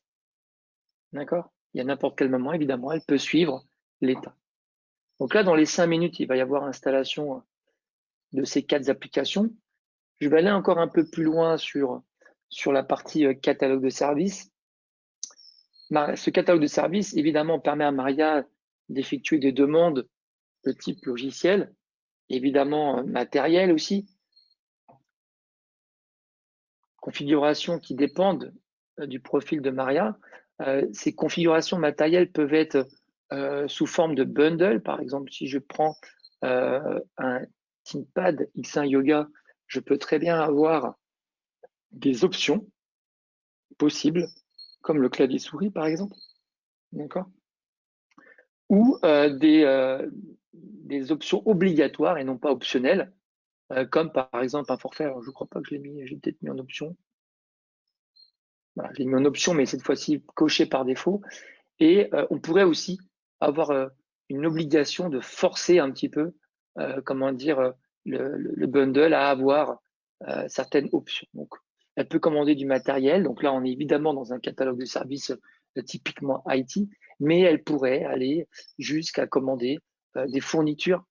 D'accord? Il y a n'importe quel moment, évidemment, elle peut suivre l'état. Donc là, dans les 5 minutes, il va y avoir installation de ces 4 applications. Je vais aller encore un peu plus loin sur la partie catalogue de services. Ce catalogue de services, évidemment, permet à Maria d'effectuer des demandes de type logiciel, évidemment matériel aussi, configurations qui dépendent du profil de Maria. Ces configurations matérielles peuvent être sous forme de bundle. Par exemple, si je prends un ThinkPad X1 Yoga, je peux très bien avoir des options possibles, comme le clavier souris par exemple, d'accord, ou des options obligatoires et non pas optionnelles, comme par exemple un forfait. Alors, je ne crois pas que je l'ai mis, j'ai peut-être mis en option. Voilà, je l'ai mis en option, mais cette fois-ci coché par défaut. Et on pourrait aussi avoir une obligation de forcer un petit peu, comment dire, le bundle à avoir certaines options. Donc, elle peut commander du matériel. Donc là, on est évidemment dans un catalogue de services typiquement IT, mais elle pourrait aller jusqu'à commander des fournitures,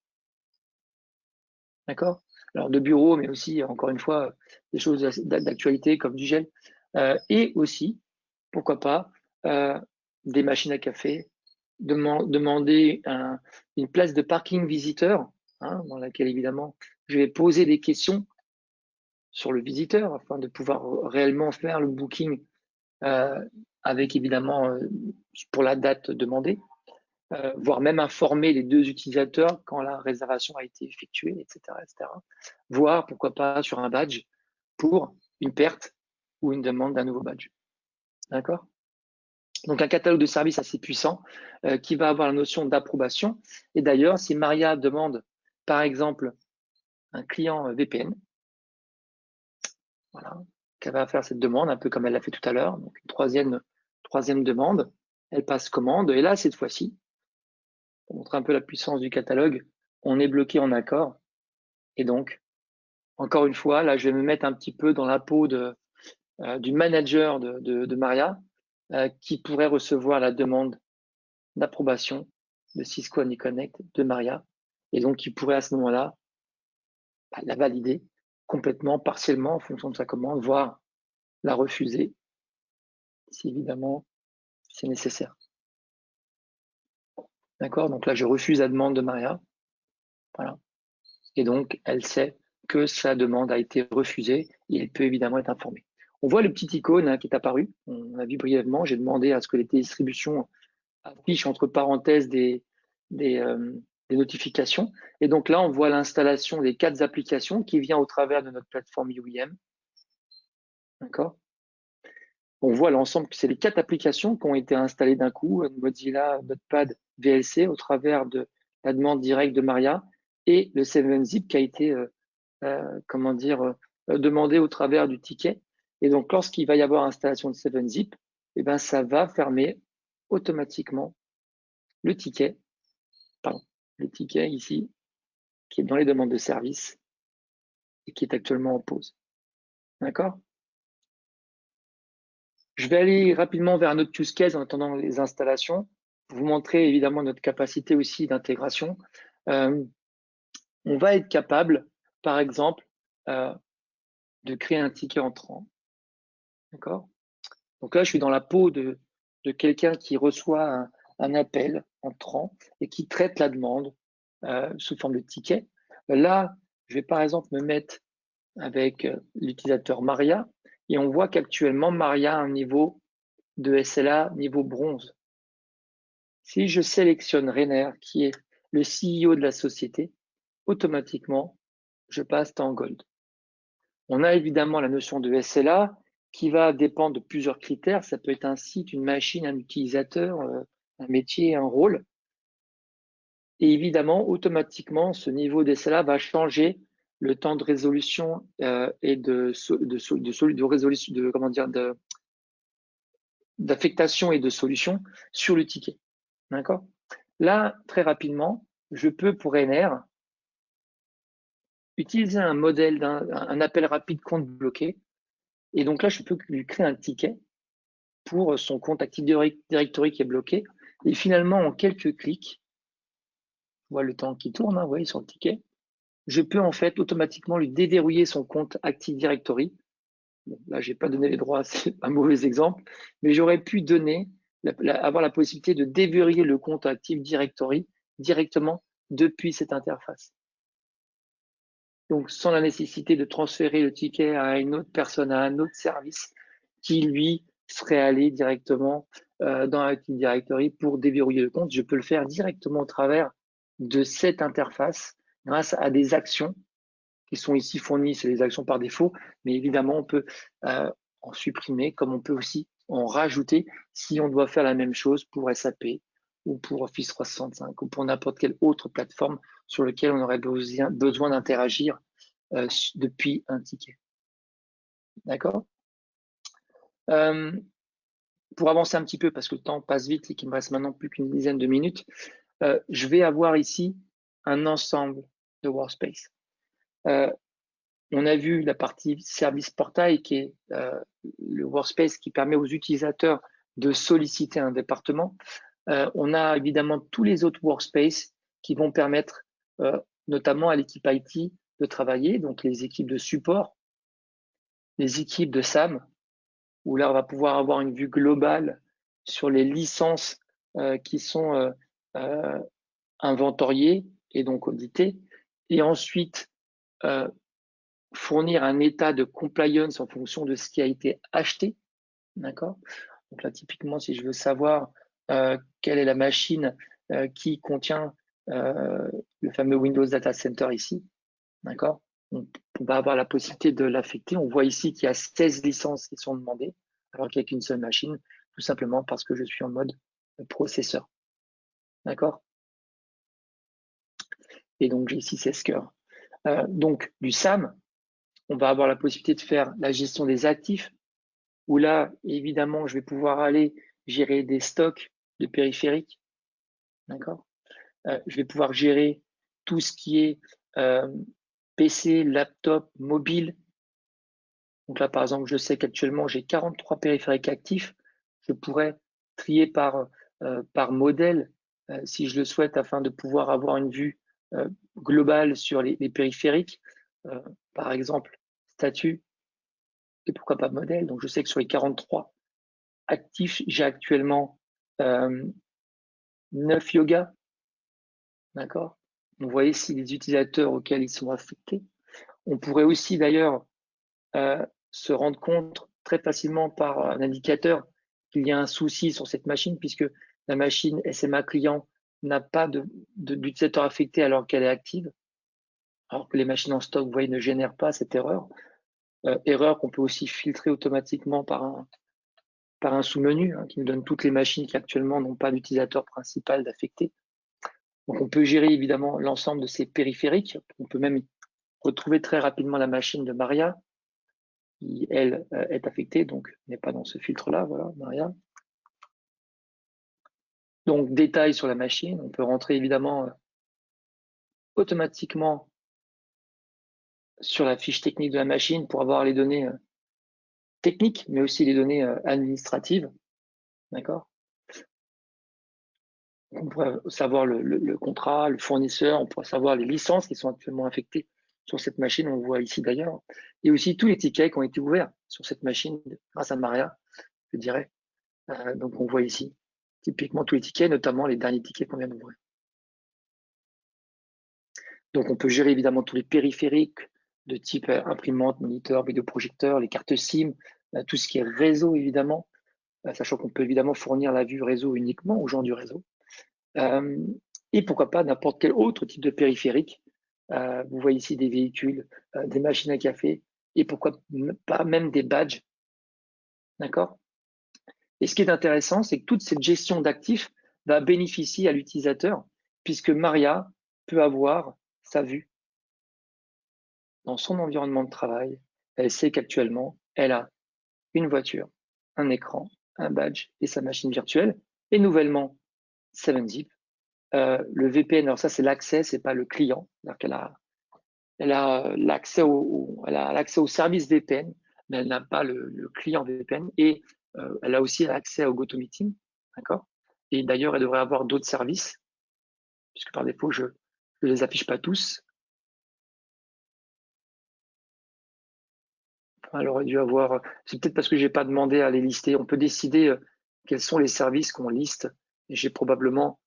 d'accord? Alors de bureau, mais aussi, encore une fois, des choses d'actualité comme du gel. Et aussi, pourquoi pas, des machines à café, demander une place de parking visiteur, hein, dans laquelle évidemment je vais poser des questions sur le visiteur afin de pouvoir réellement faire le booking avec évidemment pour la date demandée, voire même informer les 2 utilisateurs quand la réservation a été effectuée, etc., etc. Voire pourquoi pas sur un badge pour une perte ou une demande d'un nouveau badge. D'accord? Donc un catalogue de services assez puissant qui va avoir la notion d'approbation. Et d'ailleurs, si Maria demande, par exemple, un client VPN, voilà, qu'elle va faire cette demande, un peu comme elle l'a fait tout à l'heure, donc une troisième demande, elle passe commande, et là, cette fois-ci, pour montrer un peu la puissance du catalogue, on est bloqué en accord, et donc, encore une fois, là, je vais me mettre un petit peu dans la peau du manager de Maria, qui pourrait recevoir la demande d'approbation de Cisco AnyConnect de Maria, et donc qui pourrait à ce moment-là la valider complètement, partiellement en fonction de sa commande, voire la refuser si évidemment c'est nécessaire. D'accord? Donc là, je refuse la demande de Maria. Voilà. Et donc, elle sait que sa demande a été refusée et elle peut évidemment être informée. On voit le petit icône qui est apparu. On a vu brièvement. J'ai demandé à ce que les distributions affichent entre parenthèses des notifications. Et donc là, on voit l'installation des 4 applications qui vient au travers de notre plateforme UIM. D'accord? On voit l'ensemble, c'est les 4 applications qui ont été installées d'un coup, Mozilla Notepad VLC au travers de la demande directe de Maria et le 7zip qui a été demandé au travers du ticket. Et donc, lorsqu'il va y avoir installation de 7zip, eh ben, ça va fermer automatiquement le ticket, ici, qui est dans les demandes de service et qui est actuellement en pause. D'accord? Je vais aller rapidement vers un autre use case en attendant les installations, pour vous montrer évidemment notre capacité aussi d'intégration. On va être capable, par exemple, de créer un ticket entrant. D'accord? Donc là, je suis dans la peau de quelqu'un qui reçoit un appel entrant et qui traite la demande sous forme de ticket. Là, je vais par exemple me mettre avec l'utilisateur Maria et on voit qu'actuellement, Maria a un niveau de SLA niveau bronze. Si je sélectionne Rainer, qui est le CEO de la société, automatiquement, je passe en gold. On a évidemment la notion de SLA qui va dépendre de plusieurs critères. Ça peut être un site, une machine, un utilisateur, un métier, un rôle. Et évidemment, automatiquement, ce niveau d'SLA va changer le temps de résolution et d'affectation et de solution sur le ticket. D'accord? Là, très rapidement, je peux pour NR utiliser un modèle un appel rapide compte bloqué. Et donc là, je peux lui créer un ticket pour son compte Active Directory qui est bloqué. Et finalement, en quelques clics, on voit le temps qui tourne, vous voyez, sur le ticket, je peux en fait automatiquement lui déverrouiller son compte Active Directory. Bon, là, je n'ai pas donné les droits, c'est un mauvais exemple, mais j'aurais pu avoir la possibilité de déverrouiller le compte Active Directory directement depuis cette interface. Donc, sans la nécessité de transférer le ticket à une autre personne, à un autre service qui, lui, serait allé directement dans Active Directory pour déverrouiller le compte. Je peux le faire directement au travers de cette interface grâce à des actions qui sont ici fournies. C'est des actions par défaut, mais évidemment, on peut en supprimer comme on peut aussi en rajouter si on doit faire la même chose pour SAP ou pour Office 365 ou pour n'importe quelle autre plateforme sur laquelle on aurait besoin d'interagir depuis un ticket. D'accord? Pour avancer un petit peu, parce que le temps passe vite et qu'il me reste maintenant plus qu'une dizaine de minutes, je vais avoir ici un ensemble de workspace. On a vu la partie service portail qui est le workspace qui permet aux utilisateurs de solliciter un département. On a évidemment tous les autres workspaces qui vont permettre notamment à l'équipe IT de travailler, donc les équipes de support, les équipes de SAM, où là on va pouvoir avoir une vue globale sur les licences qui sont inventoriées et donc auditées, et ensuite fournir un état de compliance en fonction de ce qui a été acheté. D'accord? Donc là, typiquement, si je veux savoir quelle est la machine qui contient le fameux Windows Data Center ici, d'accord? On va avoir la possibilité de l'affecter. On voit ici qu'il y a 16 licences qui sont demandées, alors qu'il n'y a qu'une seule machine, tout simplement parce que je suis en mode processeur. D'accord? Et donc, j'ai ici 16 cœurs. Donc, du SAM, on va avoir la possibilité de faire la gestion des actifs, où là, évidemment, je vais pouvoir aller gérer des stocks de périphériques. D'accord? Je vais pouvoir gérer tout ce qui est PC, laptop, mobile. Donc là, par exemple, je sais qu'actuellement, j'ai 43 périphériques actifs. Je pourrais trier par modèle si je le souhaite afin de pouvoir avoir une vue globale sur les périphériques. Par exemple, statut et pourquoi pas modèle. Donc, je sais que sur les 43 actifs, j'ai actuellement 9 yoga. D'accord? On voit ici les utilisateurs auxquels ils sont affectés. On pourrait aussi d'ailleurs se rendre compte très facilement par un indicateur qu'il y a un souci sur cette machine puisque la machine SMA client n'a pas d'utilisateur affecté alors qu'elle est active, alors que les machines en stock, vous voyez, ne génèrent pas cette erreur. Erreur qu'on peut aussi filtrer automatiquement par un sous-menu qui nous donne toutes les machines qui actuellement n'ont pas d'utilisateur principal d'affecté. Donc on peut gérer évidemment l'ensemble de ces périphériques. On peut même retrouver très rapidement la machine de Maria, qui, elle, est affectée, donc n'est pas dans ce filtre-là. Voilà, Maria. Donc, détails sur la machine. On peut rentrer évidemment automatiquement sur la fiche technique de la machine pour avoir les données techniques, mais aussi les données administratives. D'accord? On pourrait savoir le contrat, le fournisseur, on pourrait savoir les licences qui sont actuellement affectées sur cette machine, on le voit ici d'ailleurs, et aussi tous les tickets qui ont été ouverts sur cette machine grâce à Maria, je dirais. Donc on voit ici typiquement tous les tickets, notamment les derniers tickets qu'on vient d'ouvrir. Donc on peut gérer évidemment tous les périphériques de type imprimante, moniteur, vidéoprojecteur, les cartes SIM, tout ce qui est réseau évidemment, sachant qu'on peut évidemment fournir la vue réseau uniquement aux gens du réseau. Et pourquoi pas n'importe quel autre type de périphérique. Vous voyez ici des véhicules, des machines à café, et pourquoi pas même des badges. D'accord? Et ce qui est intéressant, c'est que toute cette gestion d'actifs va bénéficier à l'utilisateur, puisque Maria peut avoir sa vue dans son environnement de travail, elle sait qu'actuellement, elle a une voiture, un écran, un badge et sa machine virtuelle. Et nouvellement, 7zip, le VPN, alors ça c'est l'accès, c'est pas le client. Elle a l'accès au service VPN, mais elle n'a pas le client VPN. Et elle a aussi accès au GoToMeeting, d'accord. Et d'ailleurs, elle devrait avoir d'autres services, puisque par défaut, je ne les affiche pas tous. Elle aurait dû avoir, c'est peut-être parce que j'ai pas demandé à les lister. On peut décider quels sont les services qu'on liste. Et j'ai probablement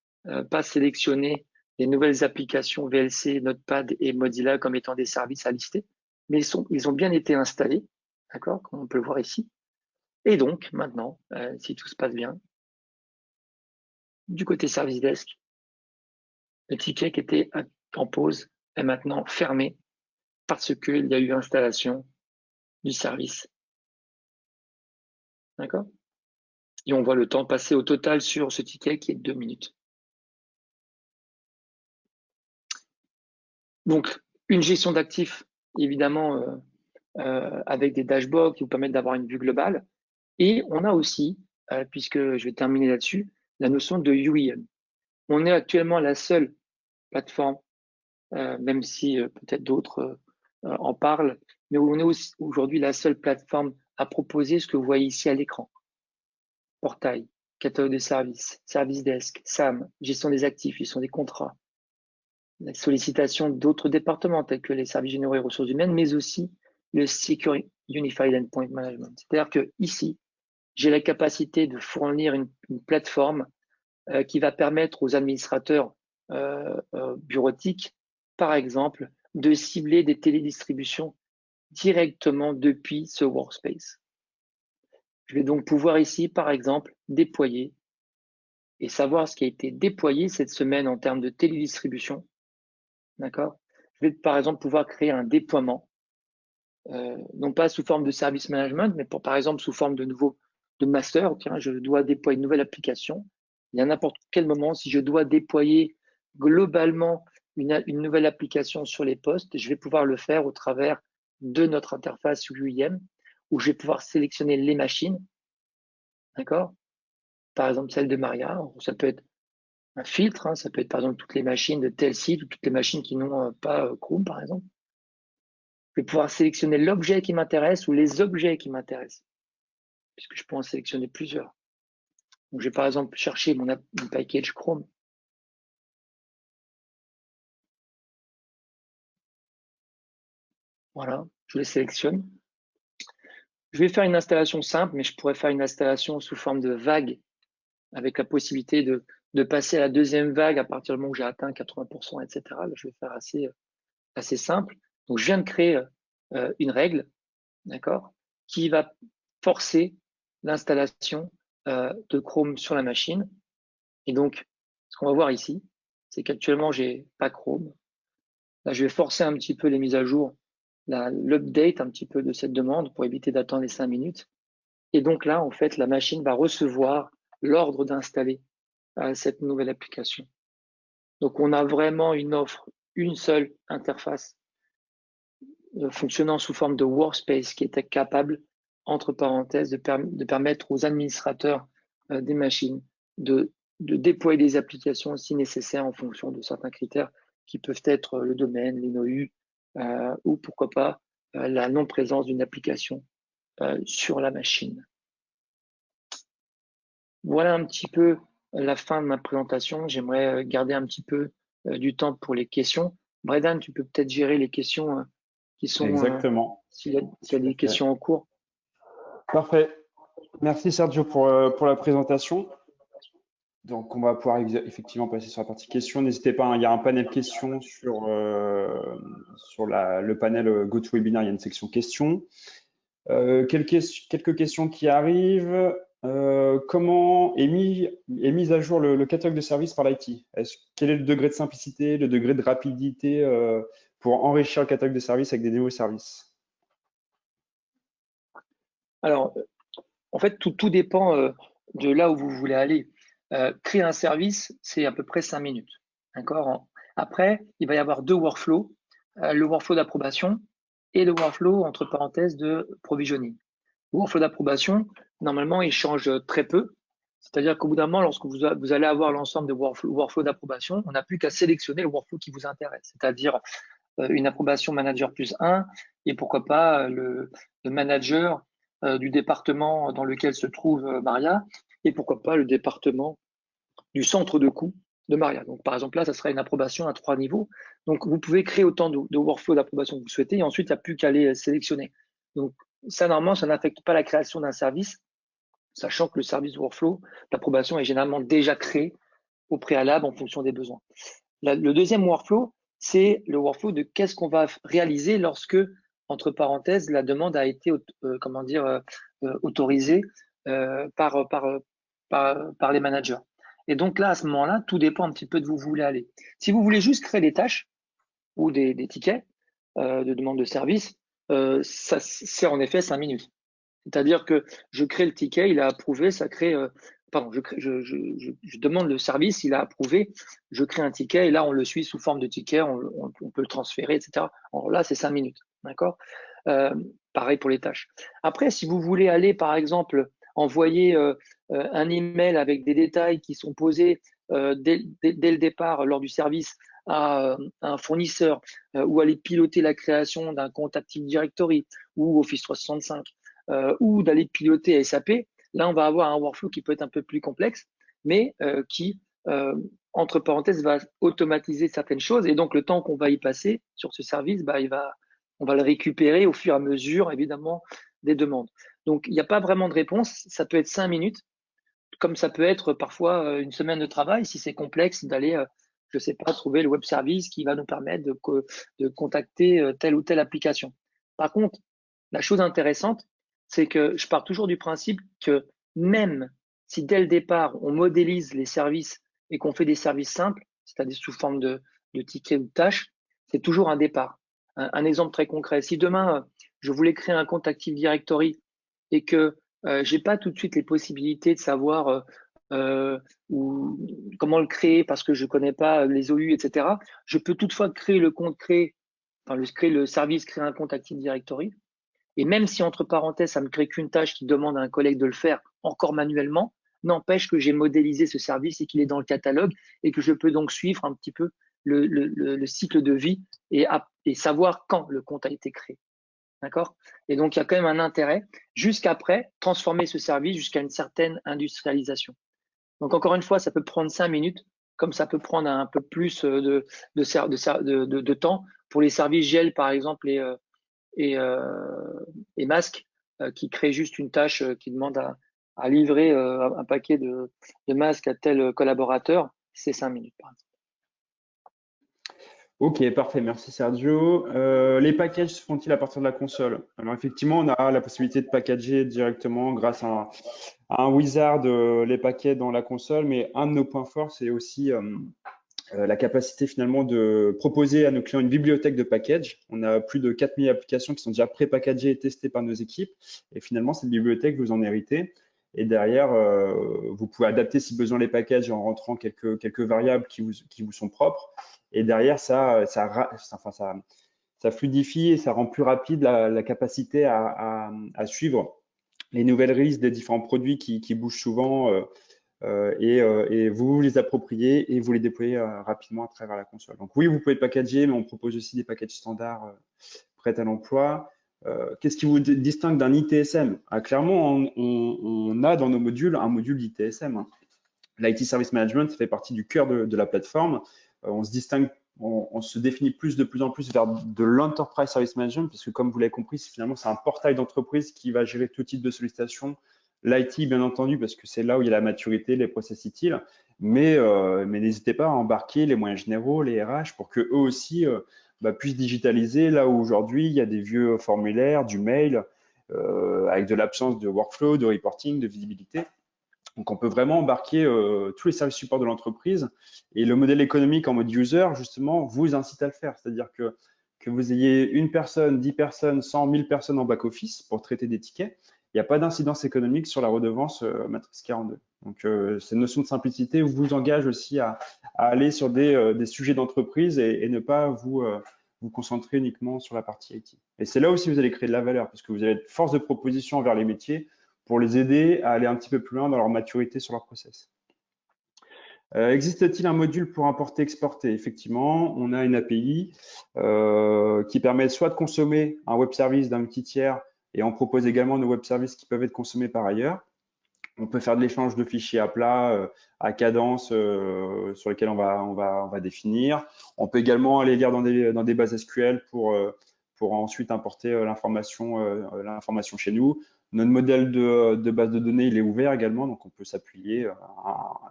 pas sélectionné les nouvelles applications VLC, Notepad et Mozilla comme étant des services à lister, mais ils ont bien été installés, d'accord, comme on peut le voir ici. Et donc maintenant, si tout se passe bien, du côté service desk, le ticket qui était en pause est maintenant fermé parce qu'il y a eu installation du service. D'accord? Et on voit le temps passé au total sur ce ticket qui est 2 minutes. Donc, une gestion d'actifs, évidemment, avec des dashboards qui vous permettent d'avoir une vue globale. Et on a aussi, puisque je vais terminer là-dessus, la notion de UEM. On est actuellement la seule plateforme, même si peut-être d'autres en parlent, mais on est aussi aujourd'hui la seule plateforme à proposer ce que vous voyez ici à l'écran. Portail, catalogue de services, service desk, SAM, gestion des actifs, gestion des contrats, la sollicitation d'autres départements tels que les services généraux et ressources humaines, mais aussi le Secure Unified Endpoint Management. C'est-à-dire que ici, j'ai la capacité de fournir une plateforme qui va permettre aux administrateurs bureautiques, par exemple, de cibler des télédistributions directement depuis ce workspace. Je vais donc pouvoir ici, par exemple, déployer et savoir ce qui a été déployé cette semaine en termes de télédistribution. D'accord? Je vais, par exemple, pouvoir créer un déploiement, non pas sous forme de service management, mais par exemple, sous forme de master. Tiens, je dois déployer une nouvelle application. Et à n'importe quel moment, si je dois déployer globalement une nouvelle application sur les postes, je vais pouvoir le faire au travers de notre interface UIM, où je vais pouvoir sélectionner les machines. D'accord? Par exemple, celle de Maria. Ça peut être un filtre, hein, ça peut être par exemple toutes les machines de tel site ou toutes les machines qui n'ont pas Chrome, par exemple. Je vais pouvoir sélectionner l'objet qui m'intéresse ou les objets qui m'intéressent, puisque je peux en sélectionner plusieurs. Donc, je vais par exemple chercher mon package Chrome. Voilà, je les sélectionne. Je vais faire une installation simple, mais je pourrais faire une installation sous forme de vague, avec la possibilité de passer à la deuxième vague à partir du moment où j'ai atteint 80%, etc. Là, je vais faire assez simple. Donc, je viens de créer une règle, d'accord, qui va forcer l'installation de Chrome sur la machine. Et donc, ce qu'on va voir ici, c'est qu'actuellement, j'ai pas Chrome. Là, je vais forcer un petit peu les mises à jour, l'update un petit peu de cette demande pour éviter d'attendre les 5 minutes. Et donc là, en fait, la machine va recevoir l'ordre d'installer cette nouvelle application. Donc, on a vraiment une offre, une seule interface fonctionnant sous forme de workspace qui était capable, entre parenthèses, de permettre aux administrateurs des machines de déployer des applications si nécessaire en fonction de certains critères qui peuvent être le domaine, les NOU, ou pourquoi pas la non-présence d'une application sur la machine. Voilà un petit peu la fin de ma présentation. J'aimerais garder un petit peu du temps pour les questions. Bredan, tu peux peut-être gérer les questions qui sont, Exactement. s'il y a des questions en cours. Parfait. Merci Sergio pour la présentation. Donc, on va pouvoir effectivement passer sur la partie questions. N'hésitez pas, hein, il y a un panel questions sur le panel GoToWebinar, il y a une section questions. Quelques questions qui arrivent. Comment est mis à jour le catalogue de services par l'IT? Quel est le degré de simplicité, le degré de rapidité pour enrichir le catalogue de services avec des nouveaux services? Alors, en fait, tout dépend de là où vous voulez aller. Créer un service, c'est à peu près 5 minutes. D'accord? Après, il va y avoir 2 workflows. Le workflow d'approbation et le workflow, entre parenthèses, de provisioning. Le workflow d'approbation, normalement, il change très peu. C'est-à-dire qu'au bout d'un moment, lorsque vous allez avoir l'ensemble de workflow d'approbation, on n'a plus qu'à sélectionner le workflow qui vous intéresse, c'est-à-dire une approbation manager plus 1 et pourquoi pas le manager du département dans lequel se trouve Maria et pourquoi pas le département du centre de coût de Maria. Donc, par exemple, là, ça serait une approbation à 3 niveaux. Donc, vous pouvez créer autant de workflow d'approbation que vous souhaitez et ensuite, il n'y a plus qu'à les sélectionner. Donc, ça, normalement, ça n'affecte pas la création d'un service, sachant que le service workflow d'approbation est généralement déjà créé au préalable en fonction des besoins. Le deuxième workflow, c'est le workflow de qu'est-ce qu'on va réaliser lorsque, entre parenthèses, la demande a été autorisée par les managers. Et donc là, à ce moment-là, tout dépend un petit peu de où vous voulez aller. Si vous voulez juste créer des tâches ou des tickets de demande de service, ça c'est en effet 5 minutes. C'est-à-dire que je crée le ticket, il a approuvé, ça crée. Pardon, je demande le service, il a approuvé, je crée un ticket et là on le suit sous forme de ticket, on peut le transférer, etc. Alors là, c'est 5 minutes, d'accord. Pareil pour les tâches. Après, si vous voulez aller, par exemple, envoyer un email avec des détails qui sont posés dès le départ lors du service à un fournisseur ou aller piloter la création d'un compte Active Directory ou Office 365 ou d'aller piloter SAP, là, on va avoir un workflow qui peut être un peu plus complexe, mais qui, entre parenthèses, va automatiser certaines choses. Et donc, le temps qu'on va y passer sur ce service, on va le récupérer au fur et à mesure, évidemment, des demandes. Donc, il n'y a pas vraiment de réponse. Ça peut être 5 minutes, comme ça peut être parfois une semaine de travail, si c'est complexe, d'aller, je ne sais pas, trouver le web service qui va nous permettre de contacter telle ou telle application. Par contre, la chose intéressante, c'est que je pars toujours du principe que même si dès le départ, on modélise les services et qu'on fait des services simples, c'est-à-dire sous forme de tickets ou de tâches, c'est toujours un départ. Un exemple très concret, si demain, je voulais créer un compte Active Directory et que j'ai pas tout de suite les possibilités de savoir comment le créer parce que je connais pas les OU, etc. Je peux toutefois créer le service, créer un compte Active Directory. Et même si, entre parenthèses, ça me crée qu'une tâche qui demande à un collègue de le faire encore manuellement, n'empêche que j'ai modélisé ce service et qu'il est dans le catalogue et que je peux donc suivre un petit peu le cycle de vie et savoir quand le compte a été créé. D'accord? Et donc, il y a quand même un intérêt jusqu'après transformer ce service jusqu'à une certaine industrialisation. Donc, encore une fois, ça peut prendre 5 minutes, comme ça peut prendre un peu plus de temps. Pour les services GL, par exemple, et masques, qui créent juste une tâche qui demande à livrer un paquet de masques à tel collaborateur, c'est 5 minutes, par exemple. Ok, parfait, merci Sergio. Les packages se font-ils à partir de la console? Alors effectivement, on a la possibilité de packager directement grâce à un wizard les paquets dans la console, mais un de nos points forts, c'est aussi la capacité finalement de proposer à nos clients une bibliothèque de packages. On a plus de 4000 applications qui sont déjà pré-packagées et testées par nos équipes. Et finalement, cette bibliothèque, vous en héritez. Et derrière, vous pouvez adapter si besoin les packages en rentrant quelques variables qui vous sont propres. Et derrière, ça fluidifie et ça rend plus rapide la capacité à suivre les nouvelles releases des différents produits qui bougent souvent et vous les appropriez et vous les déployez rapidement à travers la console. Donc oui, vous pouvez packager, mais on propose aussi des packages standards prêts à l'emploi. Qu'est-ce qui vous distingue d'un ITSM? Clairement, on a dans nos modules un module d'ITSM. Hein. L'IT Service Management fait partie du cœur de la plateforme. On se distingue, on se définit de plus en plus vers de l'Enterprise Service Management, parce que comme vous l'avez compris, finalement, c'est un portail d'entreprise qui va gérer tout type de sollicitation. L'IT, bien entendu, parce que c'est là où il y a la maturité, les process utiles, mais n'hésitez pas à embarquer les moyens généraux, les RH, pour qu'eux aussi puissent digitaliser là où aujourd'hui il y a des vieux formulaires, du mail, avec de l'absence de workflow, de reporting, de visibilité. Donc, on peut vraiment embarquer tous les services support de l'entreprise et le modèle économique en mode user, justement, vous incite à le faire. C'est-à-dire que vous ayez une personne, 10 personnes, 100, 1000 personnes en back-office pour traiter des tickets, il n'y a pas d'incidence économique sur la redevance Matrix 42. Donc, cette notion de simplicité vous engage aussi à aller sur des sujets d'entreprise et ne pas vous concentrer uniquement sur la partie IT. Et c'est là aussi que vous allez créer de la valeur, parce que vous allez être force de proposition vers les métiers pour les aider à aller un petit peu plus loin dans leur maturité sur leur process. Existe-t-il un module pour importer-exporter? Effectivement, on a une API qui permet soit de consommer un web service d'un outil tiers, et on propose également nos web services qui peuvent être consommés par ailleurs. On peut faire de l'échange de fichiers à plat, à cadence, sur lesquels on va définir. On peut également aller lire dans des bases SQL pour ensuite importer l'information chez nous. Notre modèle de base de données, il est ouvert également, donc on peut s'appuyer.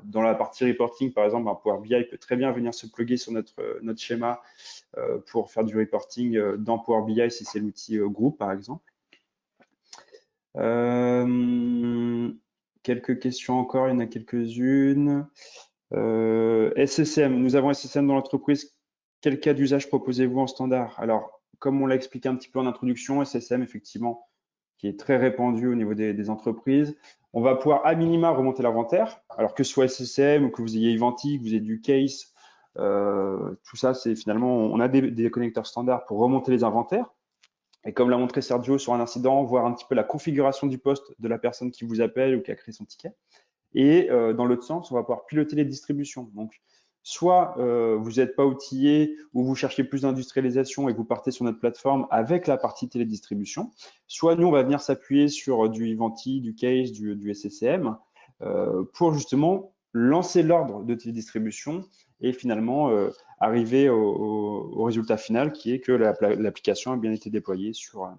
Dans la partie reporting, par exemple, un Power BI peut très bien venir se plugger sur notre schéma pour faire du reporting dans Power BI si c'est l'outil groupe, par exemple. Quelques questions encore, il y en a quelques-unes. SSM, nous avons SSM dans l'entreprise. Quel cas d'usage proposez-vous en standard? Alors, comme on l'a expliqué un petit peu en introduction, SSM, effectivement, qui est très répandu au niveau des entreprises. On va pouvoir à minima remonter l'inventaire, alors que ce soit SSM ou que vous ayez Ivanti, que vous ayez du Case, tout ça, c'est finalement, on a des connecteurs standards pour remonter les inventaires. Et comme l'a montré Sergio sur un incident, voir un petit peu la configuration du poste de la personne qui vous appelle ou qui a créé son ticket. Et dans l'autre sens, on va pouvoir piloter les distributions. Donc, soit vous n'êtes pas outillé ou vous cherchez plus d'industrialisation et vous partez sur notre plateforme avec la partie télédistribution, soit nous, on va venir s'appuyer sur du Ivanti, du Case, du SSCM pour justement lancer l'ordre de télédistribution et finalement arriver au résultat final qui est que l'application a bien été déployée sur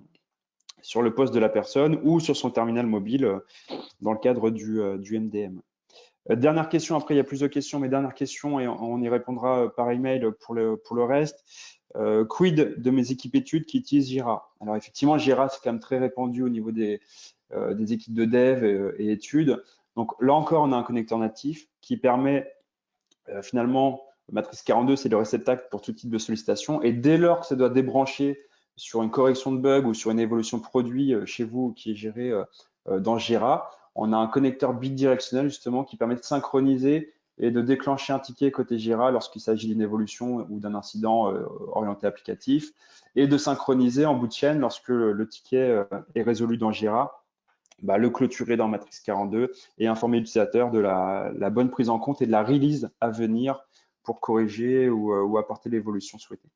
le poste de la personne ou sur son terminal mobile dans le cadre du MDM. Dernière question, après il y a plus de questions, mais dernière question et on y répondra par email pour le reste. Quid de mes équipes études qui utilisent Jira? Alors effectivement, Jira, c'est quand même très répandu au niveau des équipes de dev et études. Donc là encore, on a un connecteur natif qui permet finalement, Matrix 42, c'est le réceptacle pour tout type de sollicitation. Et dès lors que ça doit débrancher sur une correction de bug ou sur une évolution produit chez vous qui est gérée dans Jira, on a un connecteur bidirectionnel justement qui permet de synchroniser et de déclencher un ticket côté Jira lorsqu'il s'agit d'une évolution ou d'un incident orienté applicatif et de synchroniser en bout de chaîne lorsque le ticket est résolu dans Jira, le clôturer dans Matrix 42 et informer l'utilisateur de la bonne prise en compte et de la release à venir pour corriger ou apporter l'évolution souhaitée.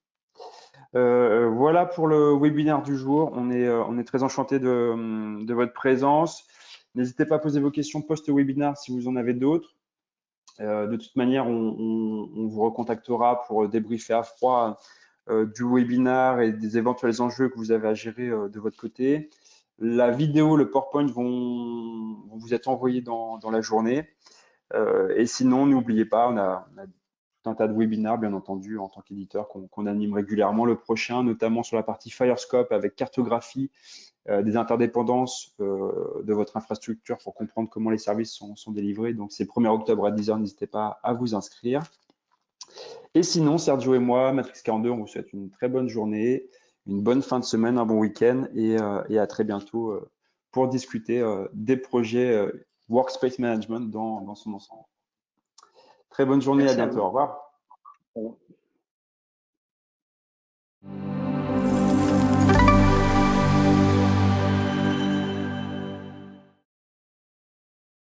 Voilà pour le webinaire du jour. On est très enchanté de votre présence. N'hésitez pas à poser vos questions post-webinaire si vous en avez d'autres. De toute manière, on vous recontactera pour débriefer à froid du webinaire et des éventuels enjeux que vous avez à gérer de votre côté. La vidéo, le PowerPoint vont vous être envoyés dans la journée. Et sinon, n'oubliez pas, on a tout un tas de webinaires, bien entendu, en tant qu'éditeur qu'on anime régulièrement. Le prochain, notamment sur la partie Firescope avec cartographie des interdépendances de votre infrastructure pour comprendre comment les services sont délivrés. Donc, c'est le 1er octobre à 10h, n'hésitez pas à vous inscrire. Et sinon, Sergio et moi, Matrix 42, on vous souhaite une très bonne journée, une bonne fin de semaine, un bon week-end et à très bientôt pour discuter des projets Workspace Management dans son ensemble. Très bonne journée, Merci à bientôt, au revoir.